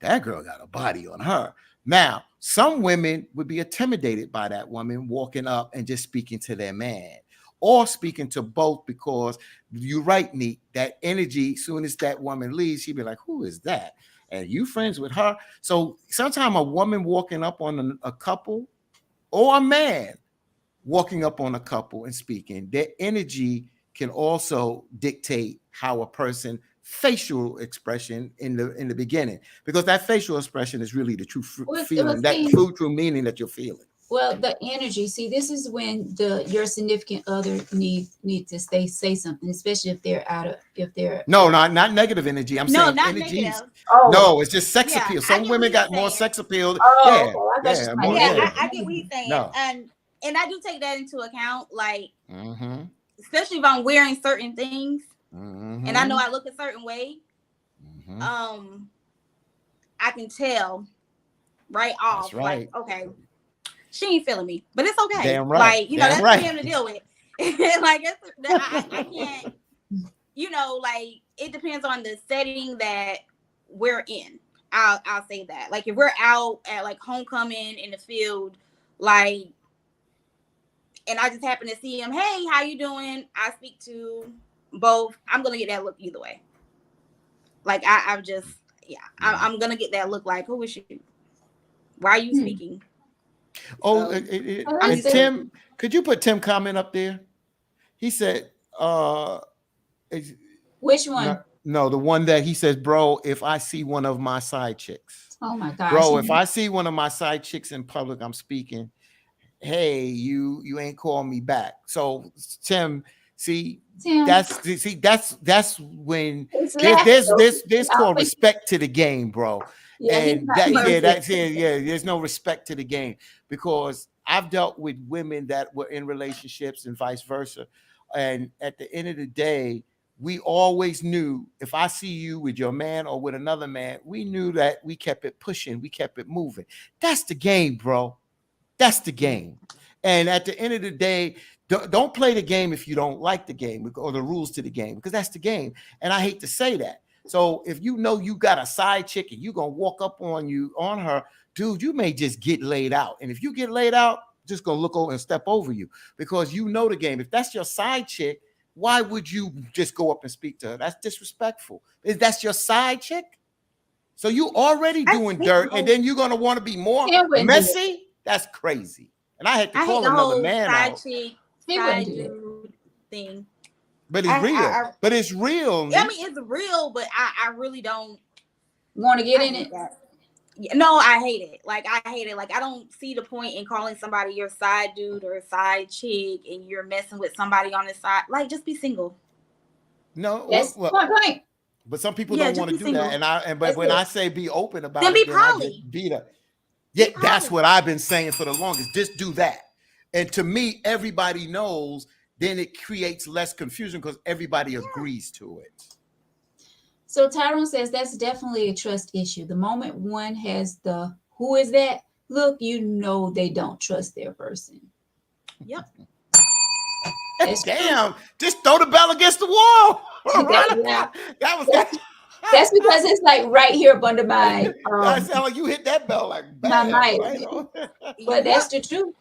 that girl got a body on her. Now, some women would be intimidated by that woman walking up and just speaking to their man, or speaking to both, because you're right, Neek, that energy, soon as that woman leaves, she'd be like, who is that? And you friends with her. So sometimes a woman walking up on a couple, or a man walking up on a couple and speaking, their energy can also dictate how a person facial expression in the beginning, because that facial expression is really the true feeling, true meaning that you're feeling. Well, the energy. See, this is when your significant other need to say something, especially if they're not negative energy. I'm saying not energies. Negative. No, it's just sex appeal. Some women got more sex appeal. I get what you're saying, and I do take that into account, like especially if I'm wearing certain things, and I know I look a certain way. I can tell right off. Right. Like, okay. She ain't feeling me, but it's okay. Damn right. Like, that's for him to deal with. Like, I can't, like, it depends on the setting that we're in. I'll say that. Like, if we're out at like homecoming in the field, like, and I just happen to see him, hey, how you doing? I speak to both. I'm gonna get that look either way. Like, I'm gonna get that look. Like, who is she? Why are you speaking? Oh, and Tim, could you put Tim comment up there? He said, which one? No, the one that he says, bro, if I see one of my side chicks. Oh my gosh. Bro, if I see one of my side chicks in public, I'm speaking, hey, you ain't calling me back. So Tim, that's when there's called respect to the game, bro. Yeah, and there's no respect to the game, because I've dealt with women that were in relationships and vice versa. And at the end of the day, we always knew if I see you with your man or with another man, we knew that we kept it pushing, we kept it moving. That's the game, bro. That's the game. And at the end of the day, don't play the game if you don't like the game or the rules to the game, because that's the game. And I hate to say that. So if you know you got a side chick and you're going to walk up on her, dude, you may just get laid out. And if you get laid out, just going to look over and step over you, because you know the game. If that's your side chick, why would you just go up and speak to her? That's disrespectful. If that's your side chick, so you already doing dirt, and then you're going to want to be more messy? That's crazy. And I had to call another man out. Side dude thing. But it's real. But it's real. I mean, it's real, but I really don't want to get in it. No, I hate it. Like, I hate it. Like, I don't see the point in calling somebody your side dude or side chick and you're messing with somebody on the side. Like, just be single. No, that's point. But some people don't want to do single. That. But when I say be open about then it, be poly. Yeah, that's what I've been saying for the longest. Just do that. And to me, everybody knows. Then it creates less confusion because everybody agrees to it. So Tyrone says that's definitely a trust issue. The moment one has the who is that look, you know they don't trust their person. Yep. Damn, just throw the bell against the wall. That's because it's like right here up under my. That sound like you hit that bell like bam, my mic. Right? But that's the truth.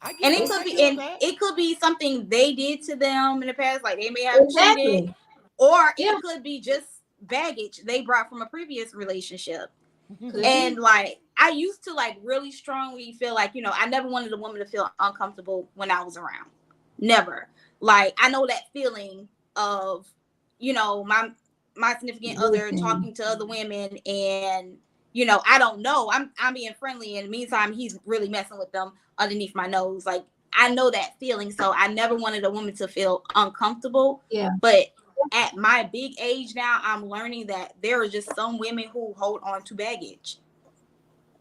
And it could be something they did to them in the past, like they may have cheated, or it could be just baggage they brought from a previous relationship. And like I used to like really strongly feel like, you know, I never wanted a woman to feel uncomfortable when I was around. Never. Like I know that feeling of, you know, my significant other talking to other women and, you know, I don't know. I'm being friendly. In the meantime, he's really messing with them underneath my nose. Like I know that feeling. So I never wanted a woman to feel uncomfortable. Yeah. But at my big age now, I'm learning that there are just some women who hold on to baggage.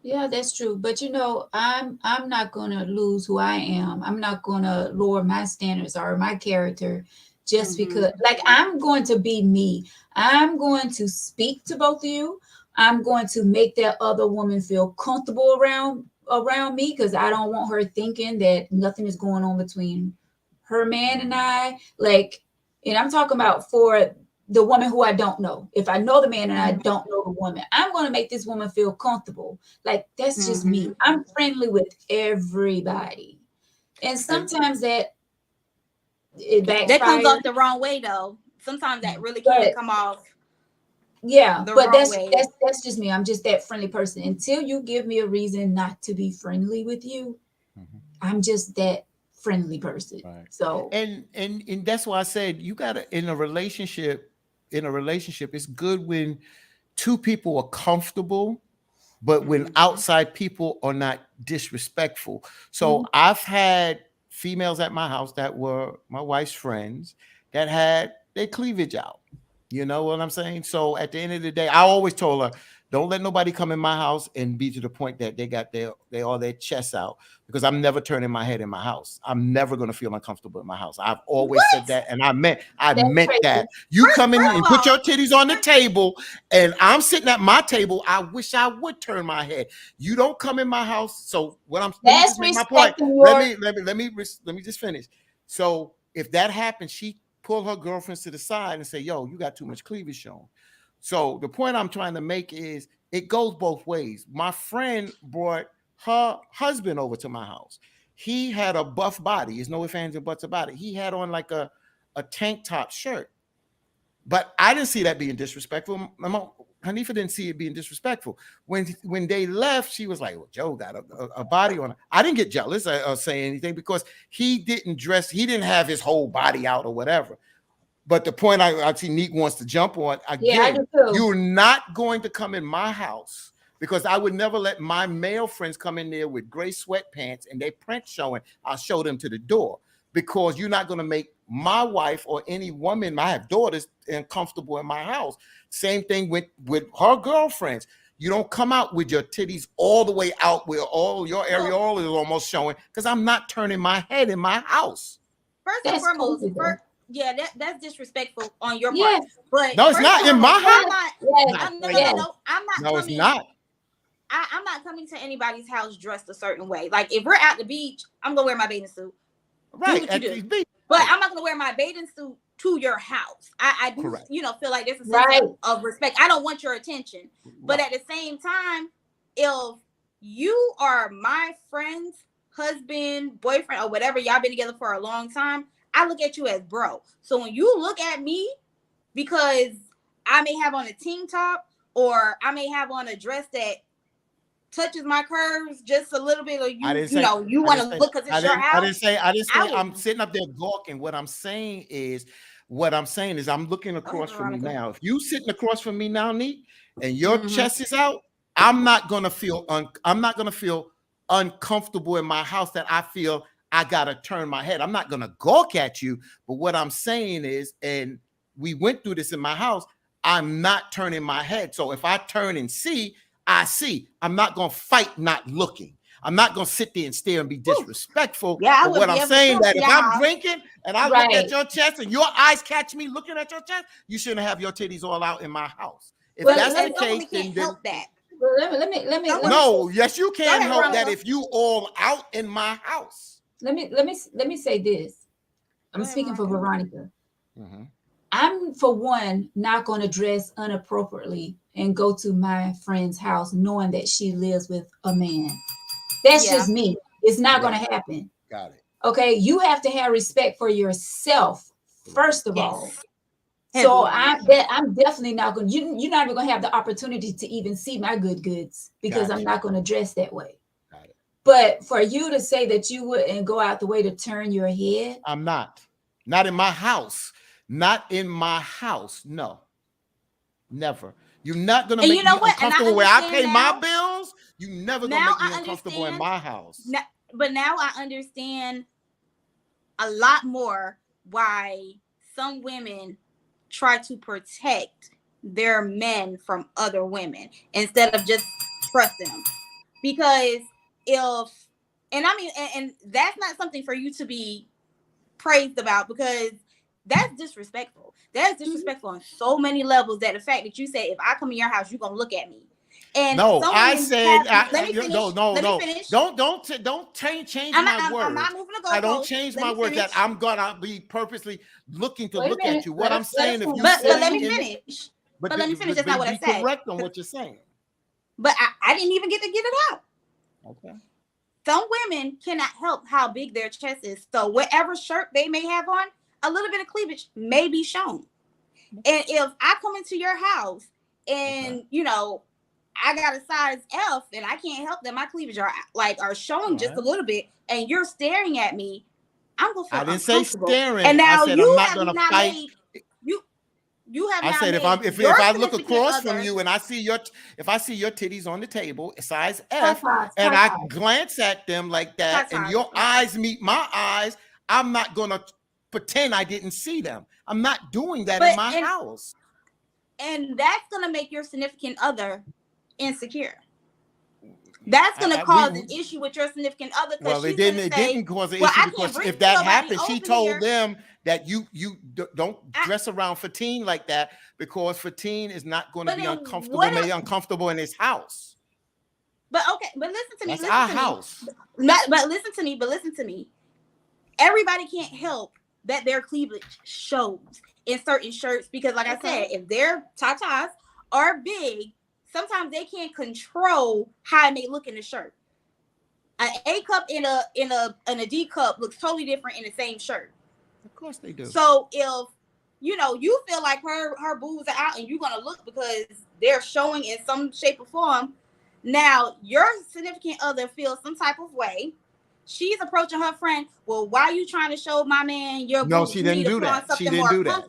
Yeah, that's true. But you know, I'm not gonna lose who I am. I'm not gonna lower my standards or my character just because like I'm going to be me. I'm going to speak to both of you. I'm going to make that other woman feel comfortable around me because I don't want her thinking that nothing is going on between her man and I. Like, and I'm talking about for the woman who I don't know. If I know the man and I don't know the woman, I'm going to make this woman feel comfortable. Like, that's just me. I'm friendly with everybody. And sometimes that comes off the wrong way, though. Sometimes that really can come off. Yeah, but that's just me. I'm just that friendly person. Until you give me a reason not to be friendly with you, I'm just that friendly person. Right. So and that's why I said you gotta in a relationship, it's good when two people are comfortable, but when outside people are not disrespectful. So I've had females at my house that were my wife's friends that had their cleavage out. You know what I'm saying? So at the end of the day, I always told her, don't let nobody come in my house and be to the point that they got all their chests out, because I'm never turning my head in my house. I'm never going to feel uncomfortable in my house. I've always said that. And I meant that. You come in and put your titties on the table and I'm sitting at my table. I wish I would turn my head. You don't come in my house. So what I'm saying, my point. Let me just finish. So if that happens, she pull her girlfriends to the side and say, yo, you got too much cleavage shown. So the point I'm trying to make is it goes both ways. My friend brought her husband over to my house. He had a buff body. There's no ifs, ands, and buts about it. He had on like a tank top shirt. But I didn't see that being disrespectful. Hanifa didn't see it being disrespectful. When they left, she was like, well, Joe got a body on. I didn't get jealous or say anything because he didn't dress. He didn't have his whole body out or whatever. But the point I see Neek wants to jump on, again, you're not going to come in my house because I would never let my male friends come in there with gray sweatpants and they print showing. I'll show them to the door because you're not going to make my wife or any woman, I have daughters, uncomfortable in my house. Same thing with her girlfriends. You don't come out with your titties all the way out where all your areola is almost showing because I'm not turning my head in my house. First and foremost, yeah, that's disrespectful on your part. Yes. But No, it's first not of in all, my I'm house. not. Yes. No, Yes. I'm not No, it's coming. not. I'm not coming to anybody's house dressed a certain way. Like if we're at the beach, I'm gonna wear my bathing suit. Right. what you At do. these beach. But I'm not gonna wear my bathing suit to your house. I do, Correct. feel like there's a sense Right. of respect. I don't want your attention. But Right. at the same time, if you are my friend's husband, boyfriend, or whatever, y'all been together for a long time, I look at you as bro. So when you look at me, because I may have on a tank top or I may have on a dress that touches my curves just a little bit, or you I didn't say, you I want to didn't say, look because I it's your didn't, I house. didn't say, I didn't say I would- I'm sitting up there gawking. What I'm saying is I'm looking across from you Veronica. now. If you sitting across from me now, Neek, and your Mhm. chest is out, I'm not gonna feel uncomfortable in my house that I feel I gotta turn my head. I'm not gonna gawk at you, but what I'm saying is, and we went through this in my house, I'm not turning my head. So if I turn and see, I see. I'm not gonna fight not looking. I'm not gonna sit there and stare and be disrespectful. Yeah, I but would what be I'm able to saying come that to if your I'm house. drinking and I look Right. at your chest and your eyes catch me looking at your chest, you shouldn't have your titties all out in my house. If Well, that's let the me- Some case, women can't then help that. Well, let me no, yes, you can ahead, help that Veronica. if you all out in my house. let me say this. I'm Go ahead, speaking for Veronica. Mhm. I'm, for one, not going to dress inappropriately and go to my friend's house knowing that she lives with a man. That's Yeah. just me. It's not going Right. to happen. Got it. Okay, you have to have respect for yourself first of all. Yes. So Heavy. I'm definitely not going. You're not even going to have the opportunity to even see my good goods because Got I'm you. not going to dress that way. Got it. But for you to say that you wouldn't go out the way to turn your head, I'm not in my house. Not in my house. No, never. You're not gonna And make you know me what? And I uncomfortable where I understand pay my now. bills. You never gonna Now make me I uncomfortable in understand. my house. But now I understand a lot more why some women try to protect their men from other women instead of just trusting them. Because and that's not something for you to be praised about, because that's disrespectful. That's disrespectful on so many levels, that the fact that you say, if I come in your house, you're gonna look at me. And No, some I women said, let me finish. Let me finish. Don't change I'm my not words. moving to go. I don't change Let my me words that finish. I'm gonna be purposely looking to Wait a look minute. at you. What Let I'm us- let saying, us if you move- But sit let me in, finish. but let me finish. That's not what I be said. correct on what you're saying. But I didn't even get to get it out. Okay. Some women cannot help how big their chest is. So whatever shirt they may have on, a little bit of cleavage may be shown. And if I come into your house and I got a size F and I can't help that my cleavage are showing just a little bit, and you're staring at me, I'm gonna feel I didn't say uncomfortable. staring. And now I said you I'm not have gonna not fight. made you have I not said made if your I look significant across other, from you and I see your titties on the table, size F, Tatas, and I tatas. glance at them like that, and Tatas, your okay. eyes meet my eyes, I'm not gonna pretend I didn't see them. I'm not doing that in my house. and that's gonna make your significant other insecure. That's gonna cause an issue with your significant other. Well, she's it didn't. Gonna It say, didn't cause an well, issue I because can't bring if that nobody happened, she over told here. them that you don't dress around Fatine like that because Fatine is not going to be uncomfortable, maybe uncomfortable in his house. But okay, but listen to me. That's our house. But listen to me. But listen to me. Everybody can't help that their cleavage shows in certain shirts because, like I said, if their tatas are big, sometimes they can't control how it may look in the shirt. An A cup in a D cup looks totally different in the same shirt. Of course they do. So if you feel like her boobs are out and you're gonna look because they're showing in some shape or form, now your significant other feels some type of way. She's approaching her friend. Well, why are you trying to show my man your boobs? No, she didn't do that. She didn't do that.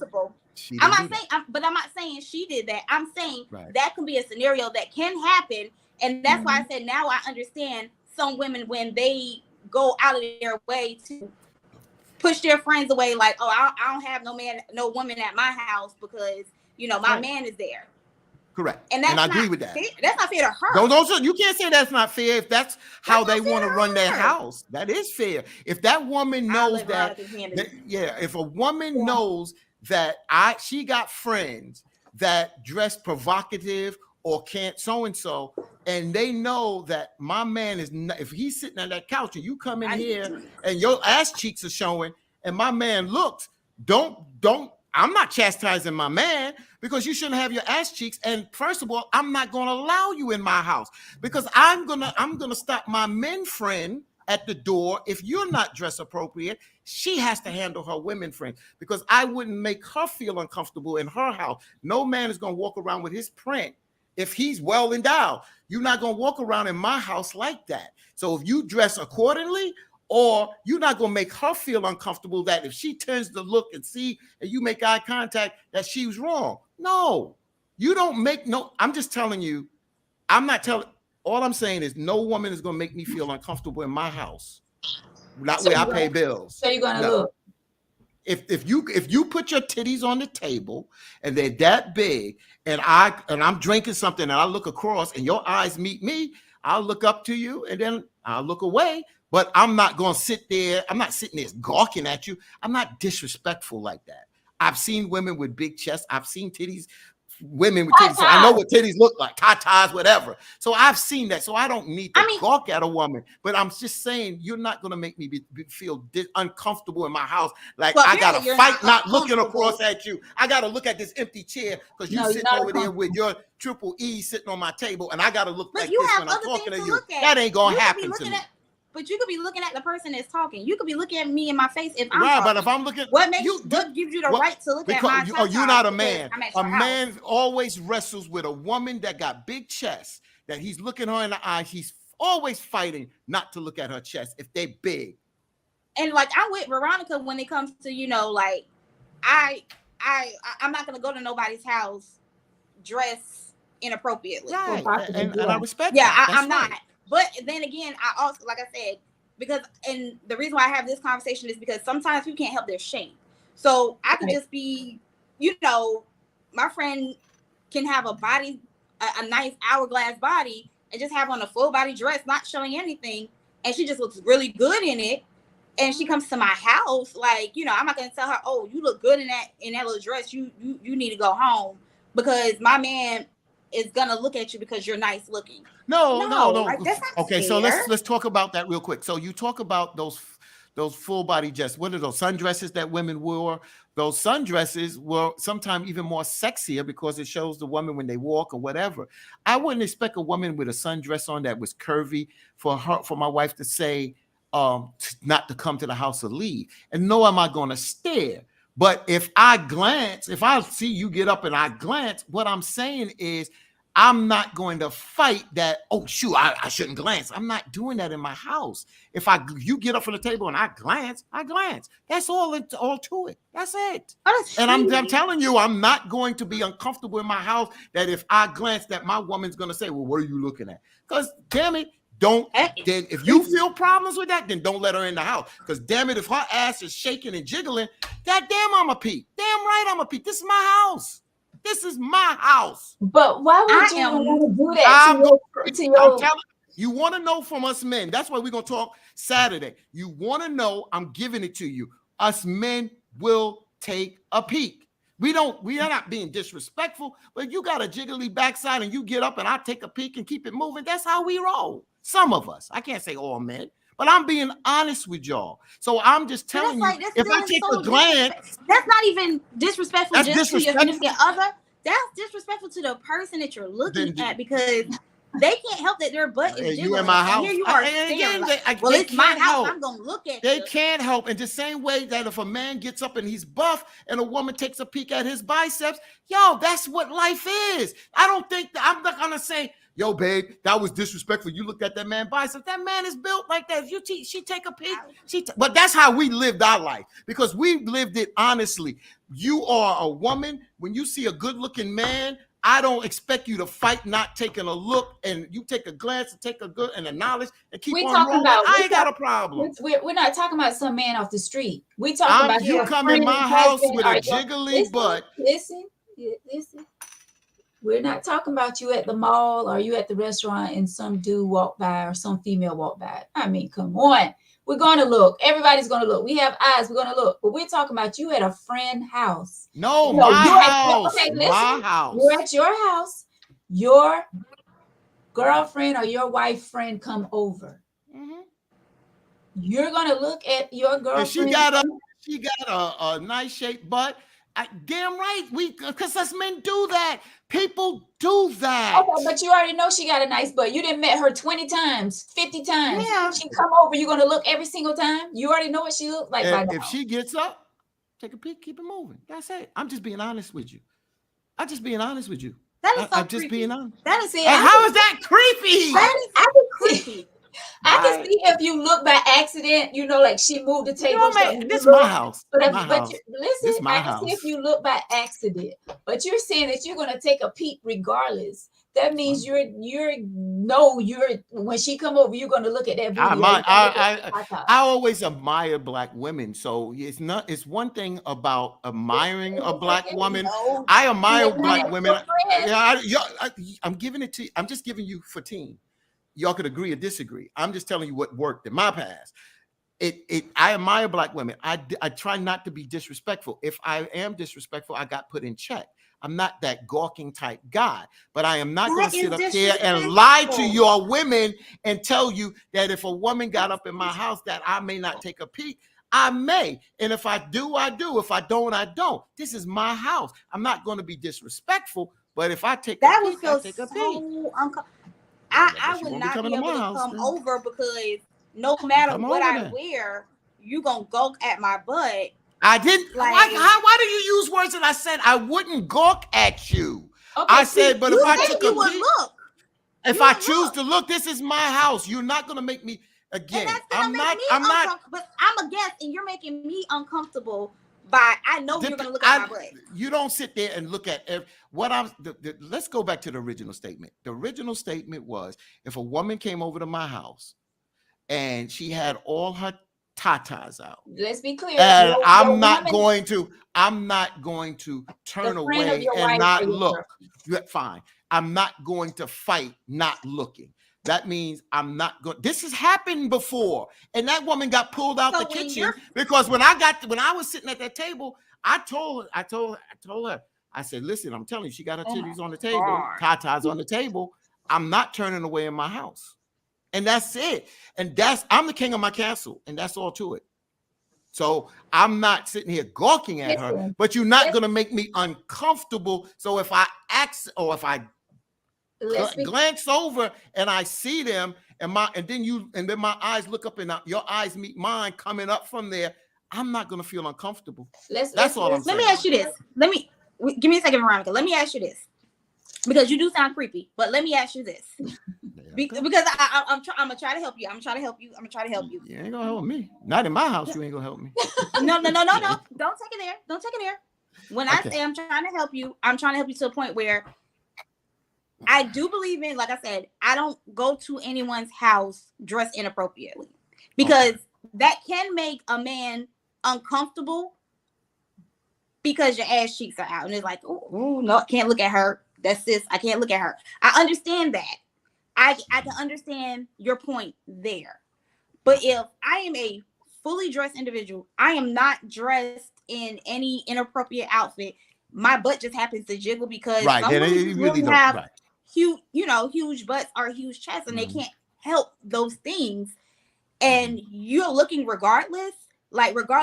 I'm not saying she did that. I'm saying that can be a scenario that can happen, and that's why I said now I understand some women when they go out of their way to push their friends away, like, oh, I don't have no woman at my house because my man is there. Correct. And that's I agree not with that. fair. That's not fair to her. Don't you can't say that's not fair if that's how they not fair want to to run their her. house. That is fair. If that woman I'll knows let that, Veronica handle it. yeah, if a woman knows that she got friends that dress provocative or can't so and so, and they know that my man is not, if he's sitting on that couch and you come in here and your ass cheeks are showing, and my man looks, don't. I'm not chastising my man because you shouldn't have your ass cheeks. And first of all, I'm not going to allow you in my house because I'm gonna stop my men friend at the door. If you're not dress appropriate, she has to handle her women friends because I wouldn't make her feel uncomfortable in her house. No man is going to walk around with his print if he's well endowed. You're not going to walk around in my house like that. So if you dress accordingly, or you're not going to make her feel uncomfortable that if she turns to look and see and you make eye contact that she was wrong. No, you don't make no. I'm just telling you, I'm not telling. All I'm saying is no woman is going to make me feel uncomfortable in my house. Not where I pay bills. So you're going to look. If you put your titties on the table and they're that big and I'm drinking something and I look across and your eyes meet me, I'll look up to you and then I'll look away. But I'm not going to sit there. I'm not sitting there gawking at you. I'm not disrespectful like that. I've seen women with big chests. I've seen titties, women with titties. So I know what titties look like, tatas, whatever. So I've seen that. So I don't need to gawk at a woman. But I'm just saying, you're not going to make me feel uncomfortable in my house. Like I got to fight not looking across at you. I got to look at this empty chair because you're sitting over there with your triple E sitting on my table. And I got to look like this when I'm talking to you. That ain't going to happen to me. But you could be looking at the person that's talking. You could be looking at me in my face if I'm right. talking. But if I'm looking, what gives you the right to look at my? You're not a man. A man always wrestles with a woman that got big chest. That he's looking her in the eye. He's always fighting not to look at her chest if they're big. And like I'm with Veronica when it comes to like I'm not gonna go to nobody's house dressed inappropriately. Right. And I respect. Yeah, that. I'm not. But then again, I also, like I said, and the reason why I have this conversation is because sometimes people can't help their shame. So I could just be, my friend can have a body, a nice hourglass body, and just have on a full body dress, not showing anything, and she just looks really good in it. And she comes to my house, like, I'm not gonna tell her, oh, you look good in that little dress. You need to go home because my man is gonna look at you because you're nice looking. No. Like, that's not okay, fair. so let's talk about that real quick. So you talk about those full body dresses. What are those sundresses that women wore? Those sundresses were sometimes even more sexier because it shows the woman when they walk or whatever. I wouldn't expect a woman with a sundress on that was curvy for my wife to say not to come to the house or leave. And no, am I going to stare? But if I see you get up and I glance, what I'm saying is I'm not going to fight that, oh, shoot, I shouldn't glance. I'm not doing that in my house. If you get up from the table and I glance. That's all to it. That's it. And I'm telling you, I'm not going to be uncomfortable in my house that if I glance that my woman's going to say, well, what are you looking at? Because, damn it, then if you feel problems with that, then don't let her in the house. Because damn it, if her ass is shaking and jiggling, that damn I'm a peep. Damn right I'm a peep. This is my house. This is my house. But why would you want to do that? I'm telling you, want to know from us men. That's why we're going to talk Saturday. You want to know, I'm giving it to you. Us men will take a peek. We are not being disrespectful, but you got a jiggly backside and you get up and I take a peek and keep it moving. That's how we roll. Some of us. I can't say all men, but I'm being honest with y'all. So I'm just telling you, if I take a glance, that's not even disrespectful to your significant other. That's disrespectful to the person that you're looking at because they can't help that their butt is jiggling. You in my house. Here you are staring well, it's my house. I'm gonna look at They can't help. In the same way that if a man gets up and he's buff and a woman takes a peek at his biceps, that's what life is. I'm not gonna say, yo, babe, that was disrespectful. You looked at that man's biceps. That man is built like that. If she take a peek, but that's how we lived our life because we lived it honestly. You are a woman. When you see a good-looking man, I don't expect you to fight not taking a look, and you take a glance and take a knowledge and keep on rolling. I ain't got a problem. We're not talking about some man off the street. We talking about you come in my house with a jiggly butt. Listen. We're not talking about you at the mall or you at the restaurant and some dude walk by or some female walk by. I mean, come on. We're going to look. Everybody's going to look. We have eyes. We're going to look. But we're talking about you at a friend house. No, No, my you're at, house. okay, My listen. house. You're at your house. Your girlfriend or your wife friend come over. Mhm. You're going to look at your And girlfriend. she got a nice shaped butt. Damn right, because us men do that. People do that. Okay, but you already know she got a nice butt. You didn't met her 20 times, 50 times. Yeah. She come over, you're gonna look every single time. You already know what she looked like by now. If she gets up, take a peek, keep it moving. That's it. I'm just being honest with you. I'm just being honest with you. That is so I'm just creepy. being honest. That is See, And how is that creepy? That is creepy. I can Right. see if you look by accident, you know, like she moved the You table. know, or something, man, you this is look. my house. But if, My but house. you, This listen, my I can see house. if you look by accident. But you're saying that you're gonna take a peek regardless. That means you're when she come over, you're gonna look at that booty. I always admire black women. So it's one thing about admiring a black woman. No. I admire You're black not women. your friend. Yeah, I'm giving it to you. I'm just giving you 14. Y'all could agree or disagree. I'm just telling you what worked in my past. I admire black women. I try not to be disrespectful. If I am disrespectful, I got put in check. I'm not that gawking type guy, but I am not going to sit up here and lie to your women and tell you that if a woman got up in my house that I may not take a peek. I may. And if I do, I do. If I don't, I don't. This is my house. I'm not going to be disrespectful, but if I take That a would peek, I feel take a peek. so uncomfortable. I she would won't be not coming be to able my to house, come then. over because no matter Come what over I then. wear, you gonna gawk at my butt. I didn't. Like- Why do you use words that I said I wouldn't gawk at you? Okay, I said, but You if I said took you a would peek, look, if you I would choose look. to look, this is my house. You're not gonna make me again. and that's gonna I'm make not. me I'm not. uncomfortable. But I'm a guest, and you're making me uncomfortable. By I know you're gonna look at my butt. You don't sit there and look at what I'm. Let's go back to the original statement. The original statement was if a woman came over to my house and she had all her tatas out, let's be clear. and I'm your not woman- going to turn the friend of away your and wife not or your look. girlfriend. Fine. I'm not going to fight not looking. That means I'm not going. This has happened before, and that woman got pulled out So the when kitchen you're- because when I was sitting at that table, I told her, I said, listen, I'm telling you, she got her Oh my titties on the table, God. tatas on the table. I'm not turning away in my house, and that's it. And I'm the king of my castle, and that's all to it. So I'm not sitting here gawking at her, Listen, but you're not going to make me uncomfortable. So if I let's be glance over and I see them, and then my eyes look up and your eyes meet mine coming up from there, I'm not going to feel uncomfortable. That's all I'm Let me saying. ask you this. Give me a second, Veronica. Let me ask you this, because you do sound creepy. But let me ask you this, because I'm gonna try to help you. I'm gonna try to help you. You ain't gonna help me. Not in my house. You ain't gonna help me. No. Don't take it there. When I Okay. say I'm trying to help you, I'm trying to help you to a point where I do believe in, like I said, I don't go to anyone's house dressed inappropriately, because that can make a man uncomfortable because your ass cheeks are out and it's like, oh no, I can't look at her. That's this. I can't look at her. I understand that. I can understand your point there. But if I am a fully dressed individual, I am not dressed in any inappropriate outfit. My butt just happens to jiggle because Right. some Then women it just really really don't. have Right. huge butts or huge chests, and they Mhm. can't help those things. And you're looking regardless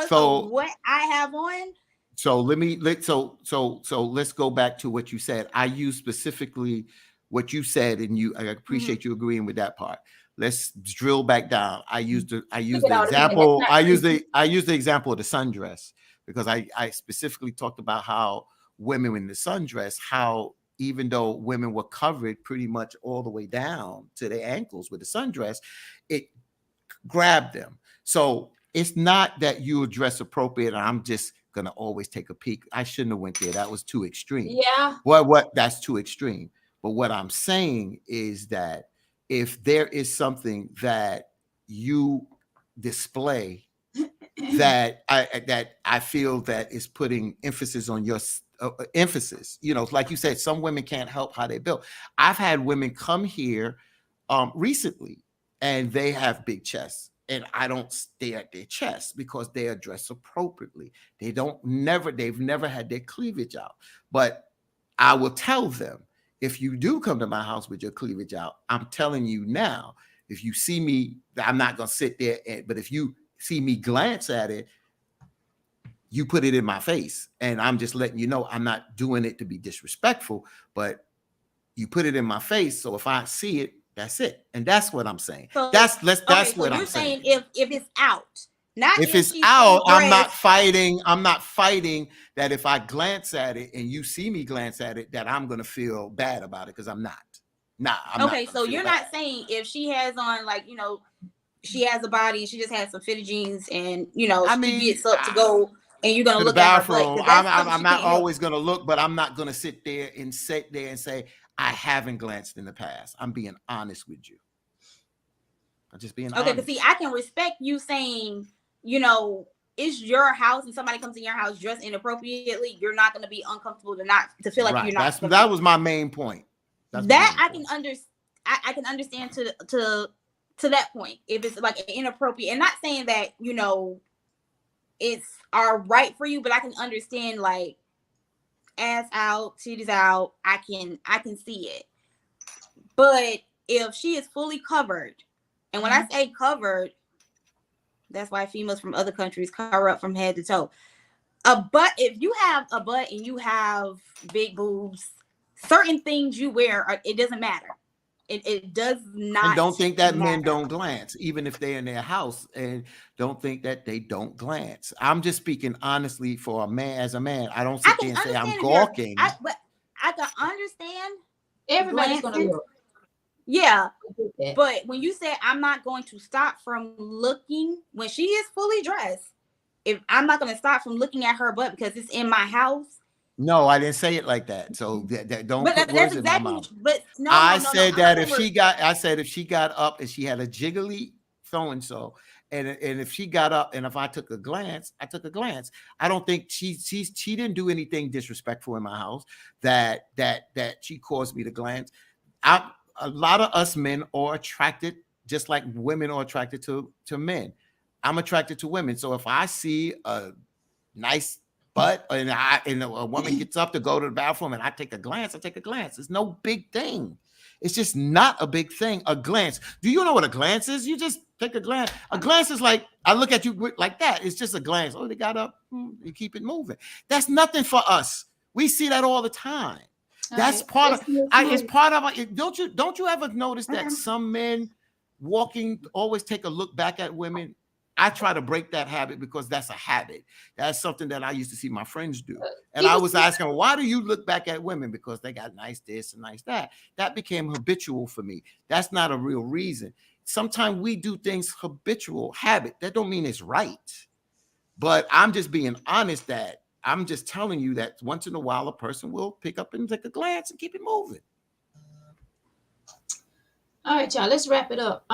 So- of what I have on. So let's go back to what you said. I use specifically what you said, and I appreciate you agreeing with that part. Let's drill back down. I used the example. I use the example of the sundress because I specifically talked about how women in the sundress, how even though women were covered pretty much all the way down to their ankles with the sundress, it grabbed them. So it's not that you dress appropriate and I'm just gonna always take a peek. I shouldn't have went there. That was too extreme. Yeah. What that's too extreme. But what I'm saying is that if there is something that you display that I feel that is putting emphasis on emphasis. You know, like you said, some women can't help how they build. I've had women come here recently, and they have big chests, and I don't stare at their chests because they are dressed appropriately. They've never had their cleavage out. But I will tell them, if you do come to my house with your cleavage out, I'm telling you now, if you see me, I'm not going to sit there. But if you see me glance at it, you put it in my face. And I'm just letting you know, I'm not doing it to be disrespectful, but you put it in my face. So if I see it, that's it. And that's what I'm saying. So, That's so what you're I'm saying. if it's out, not If if it's she's out, fully I'm not dressed. fighting. I'm not fighting that if I glance at it and you see me glance at it, that I'm going to feel bad about it, because I'm not. Nah, I'm Okay, not so you're bad. not saying if she has on, like, she has a body, she just has some fitted jeans, and she gets up to go, and you're gonna to the look at her butt, bathroom. 'cause that's something I'm she not can't help. always going to look, but I'm not going to sit there and say I haven't glanced in the past. I'm being honest with you. I'm just being Okay, honest. but see, I can respect you saying, it's your house and somebody comes in your house dressed inappropriately. You're not going to be uncomfortable to feel like Right. you're not. That was my main point. I can understand. I can understand to that point, if it's like inappropriate, and not saying that it's all right for you, but I can understand, like, ass out, titties out. I can see it. But if she is fully covered, and when I say covered, that's why females from other countries cover up from head to toe. If you have a butt and you have big boobs, certain things you wear, it doesn't matter. It does not. And don't think that matter. men don't glance, even if they're in their house, and don't think that they don't glance. I'm just speaking honestly for a man. As a man, I don't sit there and say I'm gawking. But I can understand. Everybody's glancing. gonna look. Yeah, but when you say I'm not going to stop from looking when she is fully dressed, if I'm not going to stop from looking at her butt because it's in my house. No, I didn't say it like that. So don't put words in my mouth. But no, I said that if she got up and she had a jiggly so and so, and if she got up and if I took a glance, I took a glance. I don't think she didn't do anything disrespectful in my house that she caused me to glance. A lot of us men are attracted, just like women are attracted to men. I'm attracted to women. So if I see a nice butt and a woman gets up to go to the bathroom and I take a glance, It's no big thing. It's just not a big thing. A glance. Do you know what a glance is? You just take a glance. A glance is like, I look at you like that. It's just a glance. Oh, they got up. You keep it moving. That's nothing for us. We see that all the time. That's part of it's part of it. Don't you ever notice that some men walking always take a look back at women? I try to break that habit because that's a habit. That's something that I used to see my friends do. And I was asking, why do you look back at women? Because they got nice this and nice that. That became habitual for me. That's not a real reason. Sometimes we do things habitual, habit. That don't mean it's right. But I'm just being honest that I'm just telling you that once in a while, a person will pick up and take a glance and keep it moving. All right, y'all, let's wrap it up.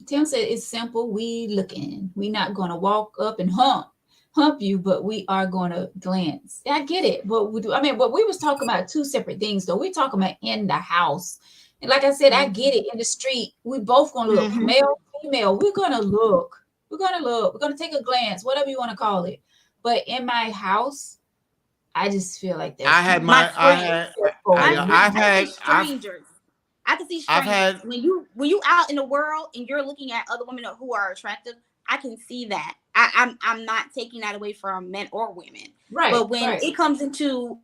Tim said it's simple. We looking. We not going to walk up and hump you, but we are going to glance. I get it. But but we was talking about two separate things, though. We're talking about in the house. And like I said, I get it. In the street, we both going to look. Male, female, we're going to look. We're going to look. We're going to take a glance, whatever you want to call it. But in my house, I just feel like that. I can see strangers. When you out in the world and you're looking at other women who are attractive, I can see that. I'm not taking that away from men or women. Right. But when it comes into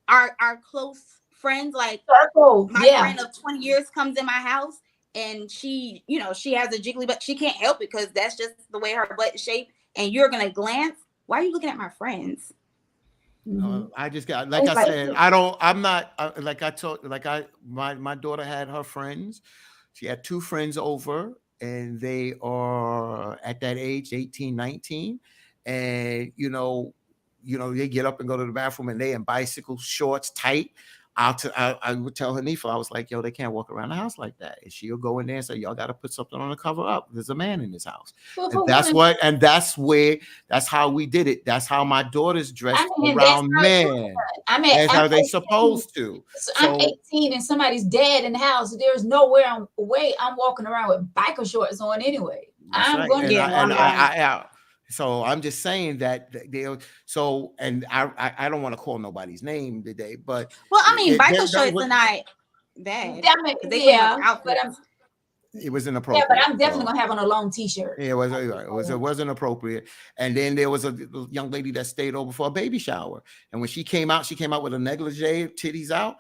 our close friends, like my friend of 20 years comes in my house and she has a jiggly butt. She can't help it because that's just the way her butt is shaped. And you're gonna glance. Why are you looking at my friends? I just got, like I said, I'm not like I told, my daughter had her friends. She had two friends over and they are at that age, 18, 19. And, they get up and go to the bathroom and they in bicycle shorts tight. I would tell Hanifa, I was like, yo, they can't walk around the house like that. And she'll go in there and say, y'all got to put something on the cover up. There's a man in this house. Well, And that's how we did it. That's how my daughters dressed around men. That's how they supposed to. So I'm 18 and somebody's dad in the house. There's nowhere I'm walking around with biker shorts on anyway. I'm right. going to so I'm just saying that I don't want to call nobody's name today, but well, I mean, biker shorts are not bad. It was inappropriate. Yeah, but I'm definitely gonna have on a long t-shirt. Yeah, it wasn't appropriate. And then there was a young lady that stayed over for a baby shower, and when she came out with a negligee, titties out.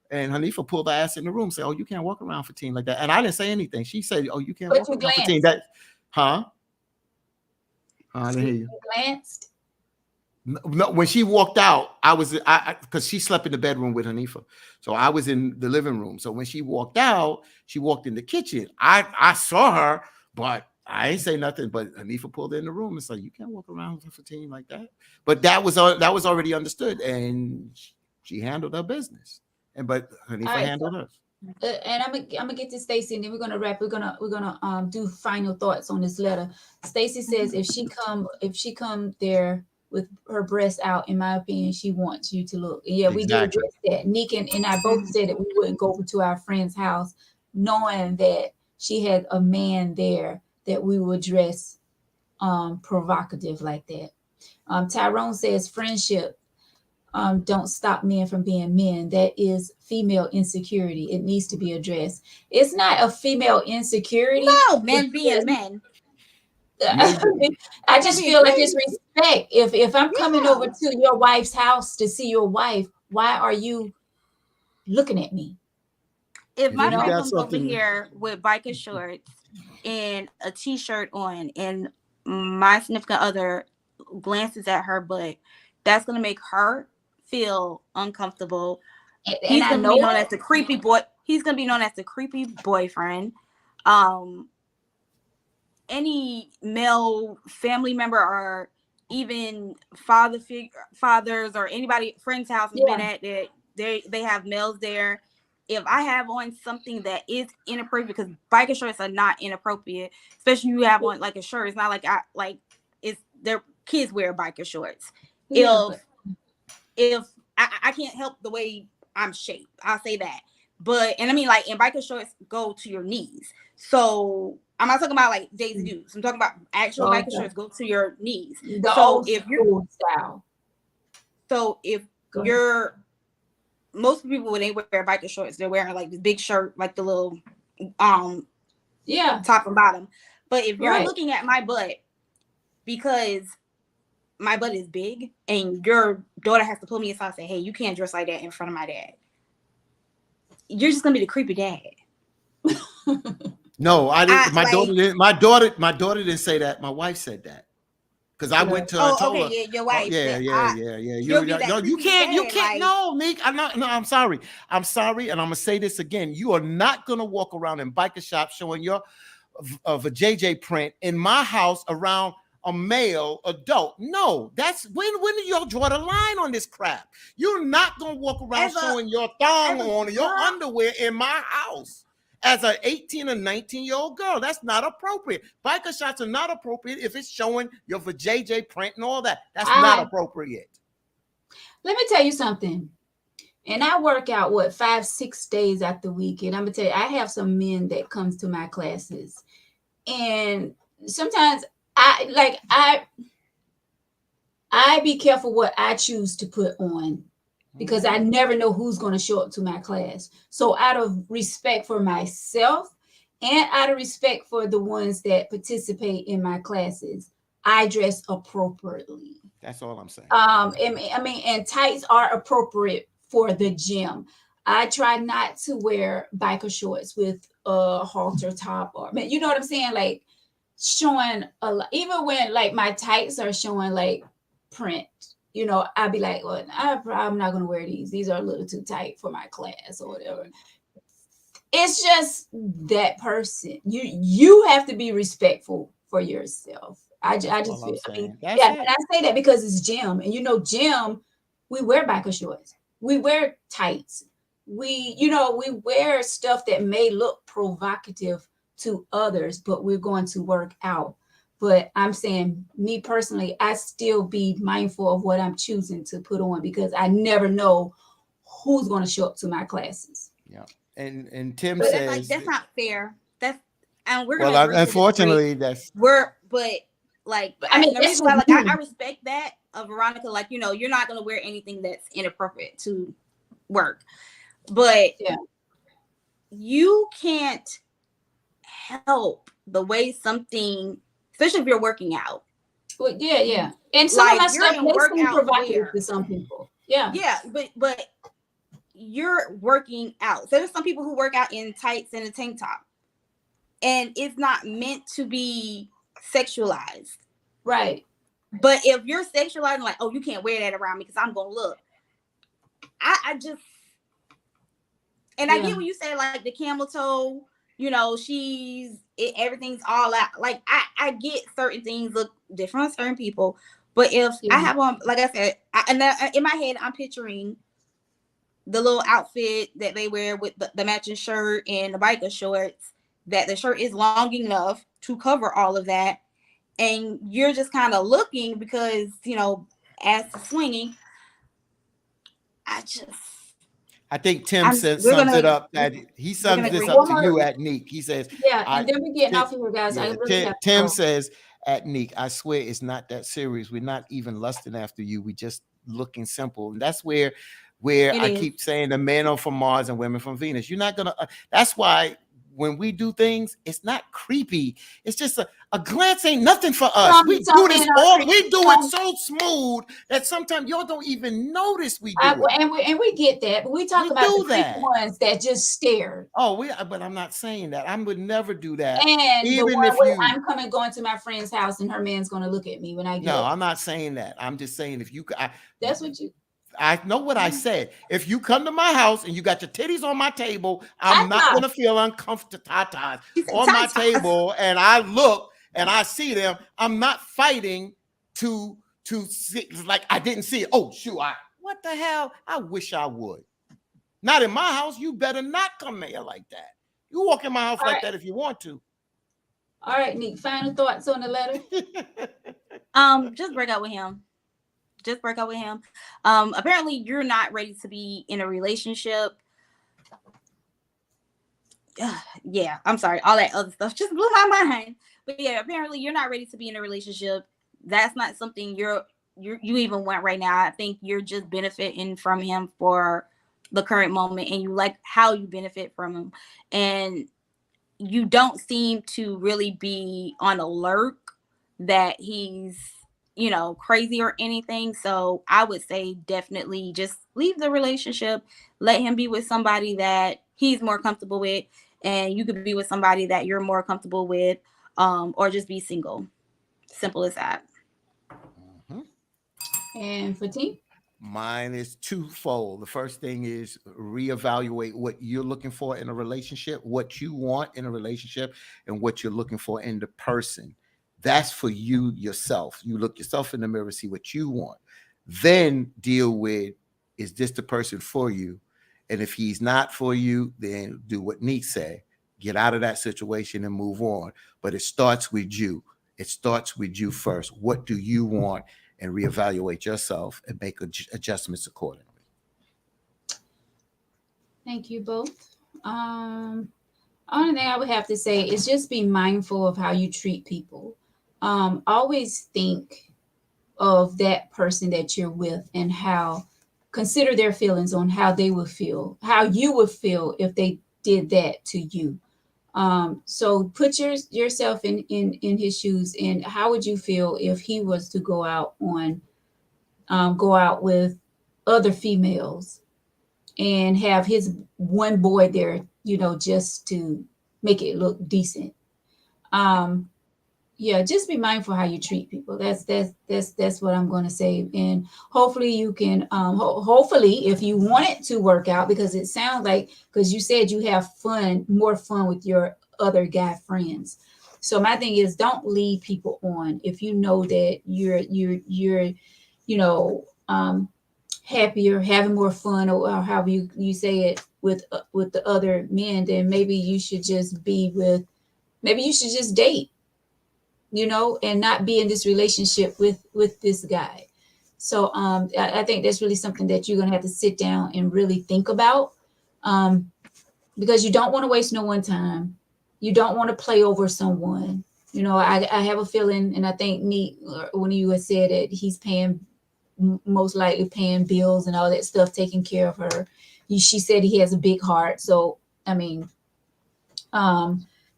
And Hanifa pulled her ass in the room, said, "Oh, you can't walk around 15 like that." And I didn't say anything. She said, "Oh, you can't walk around 15." That, huh? I didn't hear you. Glanced. No, when she walked out, because she slept in the bedroom with Hanifa, so I was in the living room. So when she walked out, she walked in the kitchen. I saw her, but I ain't say nothing. But Hanifa pulled her in the room and said, "You can't walk around with 15 like that." But that was already understood, and she handled her business. But Hanifa handled hers. And I'm gonna get to Stacy, and then we're gonna wrap. We're gonna do final thoughts on this letter. Stacy says if she come there with her breasts out, in my opinion, she wants you to look. Yeah, we did address that. Nick and I both said that we wouldn't go over to our friend's house, knowing that she had a man there that we would dress provocative like that. Tyrone says friendship. Don't stop men from being men. That is female insecurity. It needs to be addressed. It's not a female insecurity. No, men being men. I just feel like it's respect. If I'm coming over to your wife's house to see your wife, why are you looking at me? If my friend comes over here with biker shorts and a t-shirt on, and my significant other glances at her butt, that's gonna make her feel uncomfortable. He's gonna be known as the creepy boy. He's gonna be known as the creepy boyfriend. Any male family member or even fathers or anybody friend's house has been at that they have males there. If I have on something that is inappropriate, because biker shorts are not inappropriate, especially you have on like a shirt. It's not like it's their kids wear biker shorts. If I can't help the way I'm shaped, I'll say that. But and I mean and biker shorts go to your knees. So I'm not talking about like Daisy Dukes. I'm talking about actual biker shorts go to your knees. If most people when they wear biker shorts, they're wearing like this big shirt, like the little top and bottom. But if you're looking at my butt because my butt is big and your daughter has to pull me aside and say, "Hey, you can't dress like that in front of my dad," you're just gonna be the creepy dad. No, I didn't. My daughter didn't say that. My wife said that. Because I went to her and told her. Yeah, your wife. You can't. No, Nick. I'm sorry. I'm sorry. And I'm going to say this again. You are not going to walk around in biker shops showing your JJ print in my house around a male adult. No, that's when do y'all draw the line on this crap? You're not going to walk around showing your thong on or your underwear in my house. As an 18 or 19-year-old girl, that's not appropriate. Biker shots are not appropriate if it's showing your JJ print and all that. That's not appropriate. Let me tell you something. And I work out 5-6 days out the week. And I'm gonna tell you, I have some men that comes to my classes, and sometimes I be careful what I choose to put on, because I never know who's going to show up to my class. So out of respect for myself and out of respect for the ones that participate in my classes, I dress appropriately. That's all I'm saying. And tights are appropriate for the gym. I try not to wear biker shorts with a halter top, or you know what I'm saying? Like showing a lot, even when like my tights are showing like print. You know, I'd be like, well, I'm not going to wear these. These are a little too tight for my class or whatever. It's just that person. You have to be respectful for yourself. I just feel, and I say that because it's gym. And, you know, gym, we wear biker shorts. We wear tights. we, you know, we wear stuff that may look provocative to others, but we're going to work out. But I'm saying, me personally, I still be mindful of what I'm choosing to put on, because I never know who's going to show up to my classes. Yeah. And Tim But says, that's not fair. That's and we're well, gonna agree to disagree. unfortunately, that's But like, I mean, the that's reason why, what like, you- I respect that of Veronica. Like, you know, you're not gonna wear anything that's inappropriate to work, but Yeah. you can't help the way something, especially if you're working out. Well, yeah. And some Like, of my you're stuff in may seem workout provocative wear. to some people. Yeah. Yeah, but you're working out. So there's some people who work out in tights and a tank top, and it's not meant to be sexualized. Right. But if you're sexualizing, like, oh, you can't wear that around me because I'm gonna look. I just, and I get what you say, like the camel toe, you know, everything's all out. Like, I get certain things look different on certain people, but if I have on, like I said, in my head, I'm picturing the little outfit that they wear with the matching shirt and the biker shorts, that the shirt is long enough to cover all of that. And you're just kind of looking because, you know, as to swinging, I think Tim sums it up that he sums this up to you at Neek. He says, yeah, and then we're getting off here, guys. Yeah, I really have Tim says at Neek, I swear it's not that serious. We're not even lusting after you. We just looking simple. And that's where I keep saying the men are from Mars and women from Venus. You're not gonna that's why when we do things, it's not creepy. It's just a glance ain't nothing for us. We do this we do it so smooth that sometimes y'all don't even notice we do it. And we get that, but we talk about the creepy ones that just stare. Oh, but I'm not saying that. I would never do that. And even the one if where I'm going to my friend's house and her man's going to look at me when I get. No, I'm not saying that. I'm just saying if you that's what you. I know what I said. If you come to my house and you got your titties on my table, I'm not going to feel uncomfortable on my table. And I look and I see them. I'm not fighting to see, like I didn't see it. Oh, shoot. What the hell? I wish I would. Not in my house. You better not come here like that. You walk in my house like that if you want to. All right, Nick. Final thoughts on the letter? Just break up with him. Just break up with him. Apparently you're not ready to be in a relationship. Yeah, I'm sorry. All that other stuff just blew my mind. But yeah, apparently you're not ready to be in a relationship. That's not something you even want right now. I think you're just benefiting from him for the current moment, and you like how you benefit from him. And you don't seem to really be on alert that he's, you know, crazy or anything. So I would say definitely just leave the relationship, let him be with somebody that he's more comfortable with, and you could be with somebody that you're more comfortable with, or just be single. Simple as that. And for T? Mine is twofold. The first thing is reevaluate what you're looking for in a relationship, what you want in a relationship, and what you're looking for in the person. That's for you yourself. You look yourself in the mirror, see what you want. Then deal with, is this the person for you? And if he's not for you, then do what Neek said. Get out of that situation and move on. But it starts with you. It starts with you first. What do you want? And reevaluate yourself and make adjustments accordingly. Thank you both. Only thing I would have to say is just be mindful of how you treat people. Always think of that person that you're with and consider their feelings on how they would feel, how you would feel if they did that to you. So put yourself in his shoes, and how would you feel if he was to go out with other females and have his one boy there, you know, just to make it look decent. Just be mindful how you treat people. That's what I'm going to say. And hopefully you can, hopefully if you want it to work out, because it sounds like, because you said you have more fun with your other guy friends. So my thing is, don't lead people on. If you know that you're happier, having more fun, or however you say it, with the other men, then maybe you should just date, and not be in this relationship with this guy. So I think that's really something that you're gonna have to sit down and really think about, because you don't want to waste no one time. You don't want to play over someone. I have a feeling, and I think Neat, when you had said that he's most likely paying bills and all that stuff, taking care of her. She said he has a big heart. So, I mean,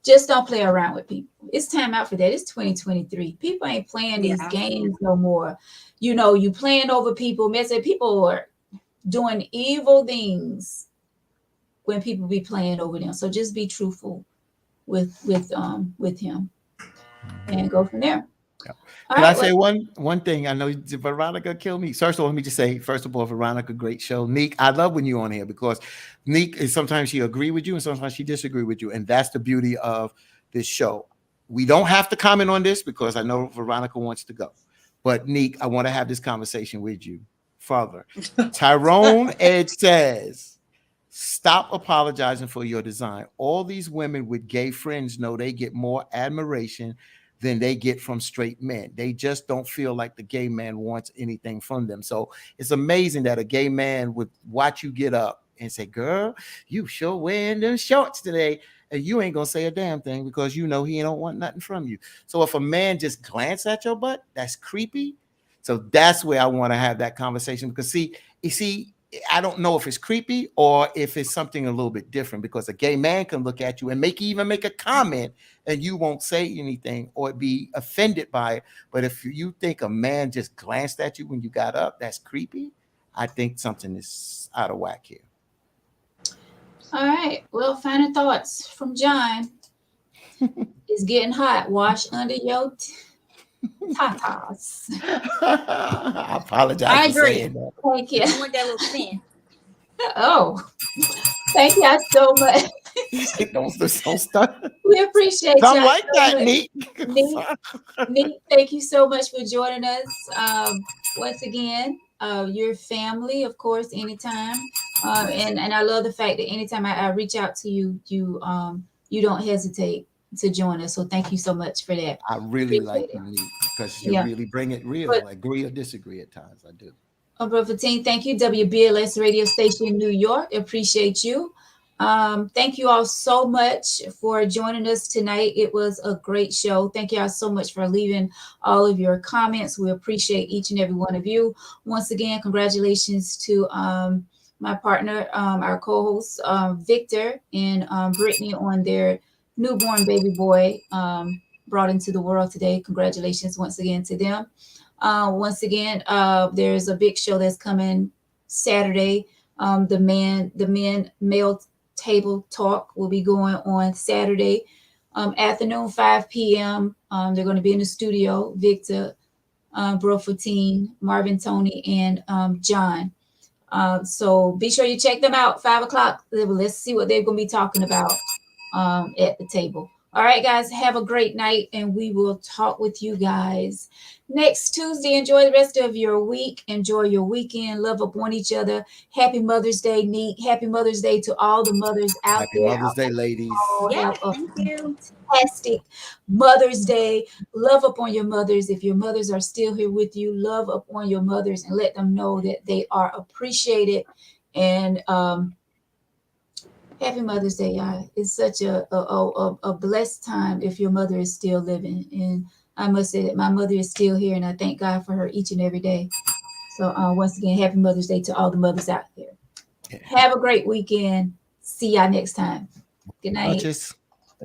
just don't play around with people. It's time out for that. It's 2023. People ain't playing these games no more. You playing over people. People are doing evil things when people be playing over them. So just be truthful with him and go from there. Can I say one thing? I know Veronica killed me. First of all, let me just say, first of all, Veronica, great show. Neek, I love when you're on here, because Neek is sometimes she agree with you and sometimes she disagree with you. And that's the beauty of this show. We don't have to comment on this because I know Veronica wants to go. But Neek, I want to have this conversation with you. Father, Tyrone Edge says, stop apologizing for your design. All these women with gay friends know they get more admiration than they get from straight men. They just don't feel like the gay man wants anything from them. So it's amazing that a gay man would watch you get up and say, girl, you sure wearing them shorts today. And you ain't gonna say a damn thing because he don't want nothing from you. So if a man just glance at your butt, that's creepy. So that's where I want to have that conversation, because you see, I don't know if it's creepy or if it's something a little bit different, because a gay man can look at you and even make a comment and you won't say anything or be offended by it. But if you think a man just glanced at you when you got up, that's creepy. I think something is out of whack here. All right. Well, final thoughts from John. It's getting hot. Wash under your tatas. I apologize. I for agree. saying that. Thank you. I want that little sin. Oh, thank you so much. Don't start. We appreciate Something y'all like so that, much. Neek. Neek, thank you so much for joining us. Once again, your family, of course, anytime. And I love the fact that anytime I reach out to you, you don't hesitate to join us. So thank you so much for that. I really like you, Neek, because you really bring it real. I agree or disagree at times. I do. Brother Team, thank you. WBLS radio station in New York. Appreciate you. Thank you all so much for joining us tonight. It was a great show. Thank you all so much for leaving all of your comments. We appreciate each and every one of you. Once again, congratulations to my partner, our co-hosts, Victor and Brittany, on their newborn baby boy brought into the world today. Congratulations once again to them. Once again, there's a big show that's coming Saturday. The men male table talk will be going on Saturday afternoon, 5 p.m. They're going to be in the studio. Victor, Brofatine, Marvin, Tony, and John. So be sure you check them out. 5 o'clock. Let's see what they're going to be talking about at the table. All right, guys, have a great night, and we will talk with you guys next Tuesday. Enjoy the rest of your week. Enjoy your weekend. Love up on each other. Happy Mother's Day, Neek. Happy Mother's Day to all the mothers out there. Happy Mother's Day, ladies. Yeah, thank you. Fantastic Mother's Day. Love up on your mothers. If your mothers are still here with you, love up on your mothers and let them know that they are appreciated. And happy Mother's Day, y'all. It's such a blessed time if your mother is still living. And I must say that my mother is still here, and I thank God for her each and every day. So once again, happy Mother's Day to all the mothers out there. Yeah. Have a great weekend. See y'all next time. Good night.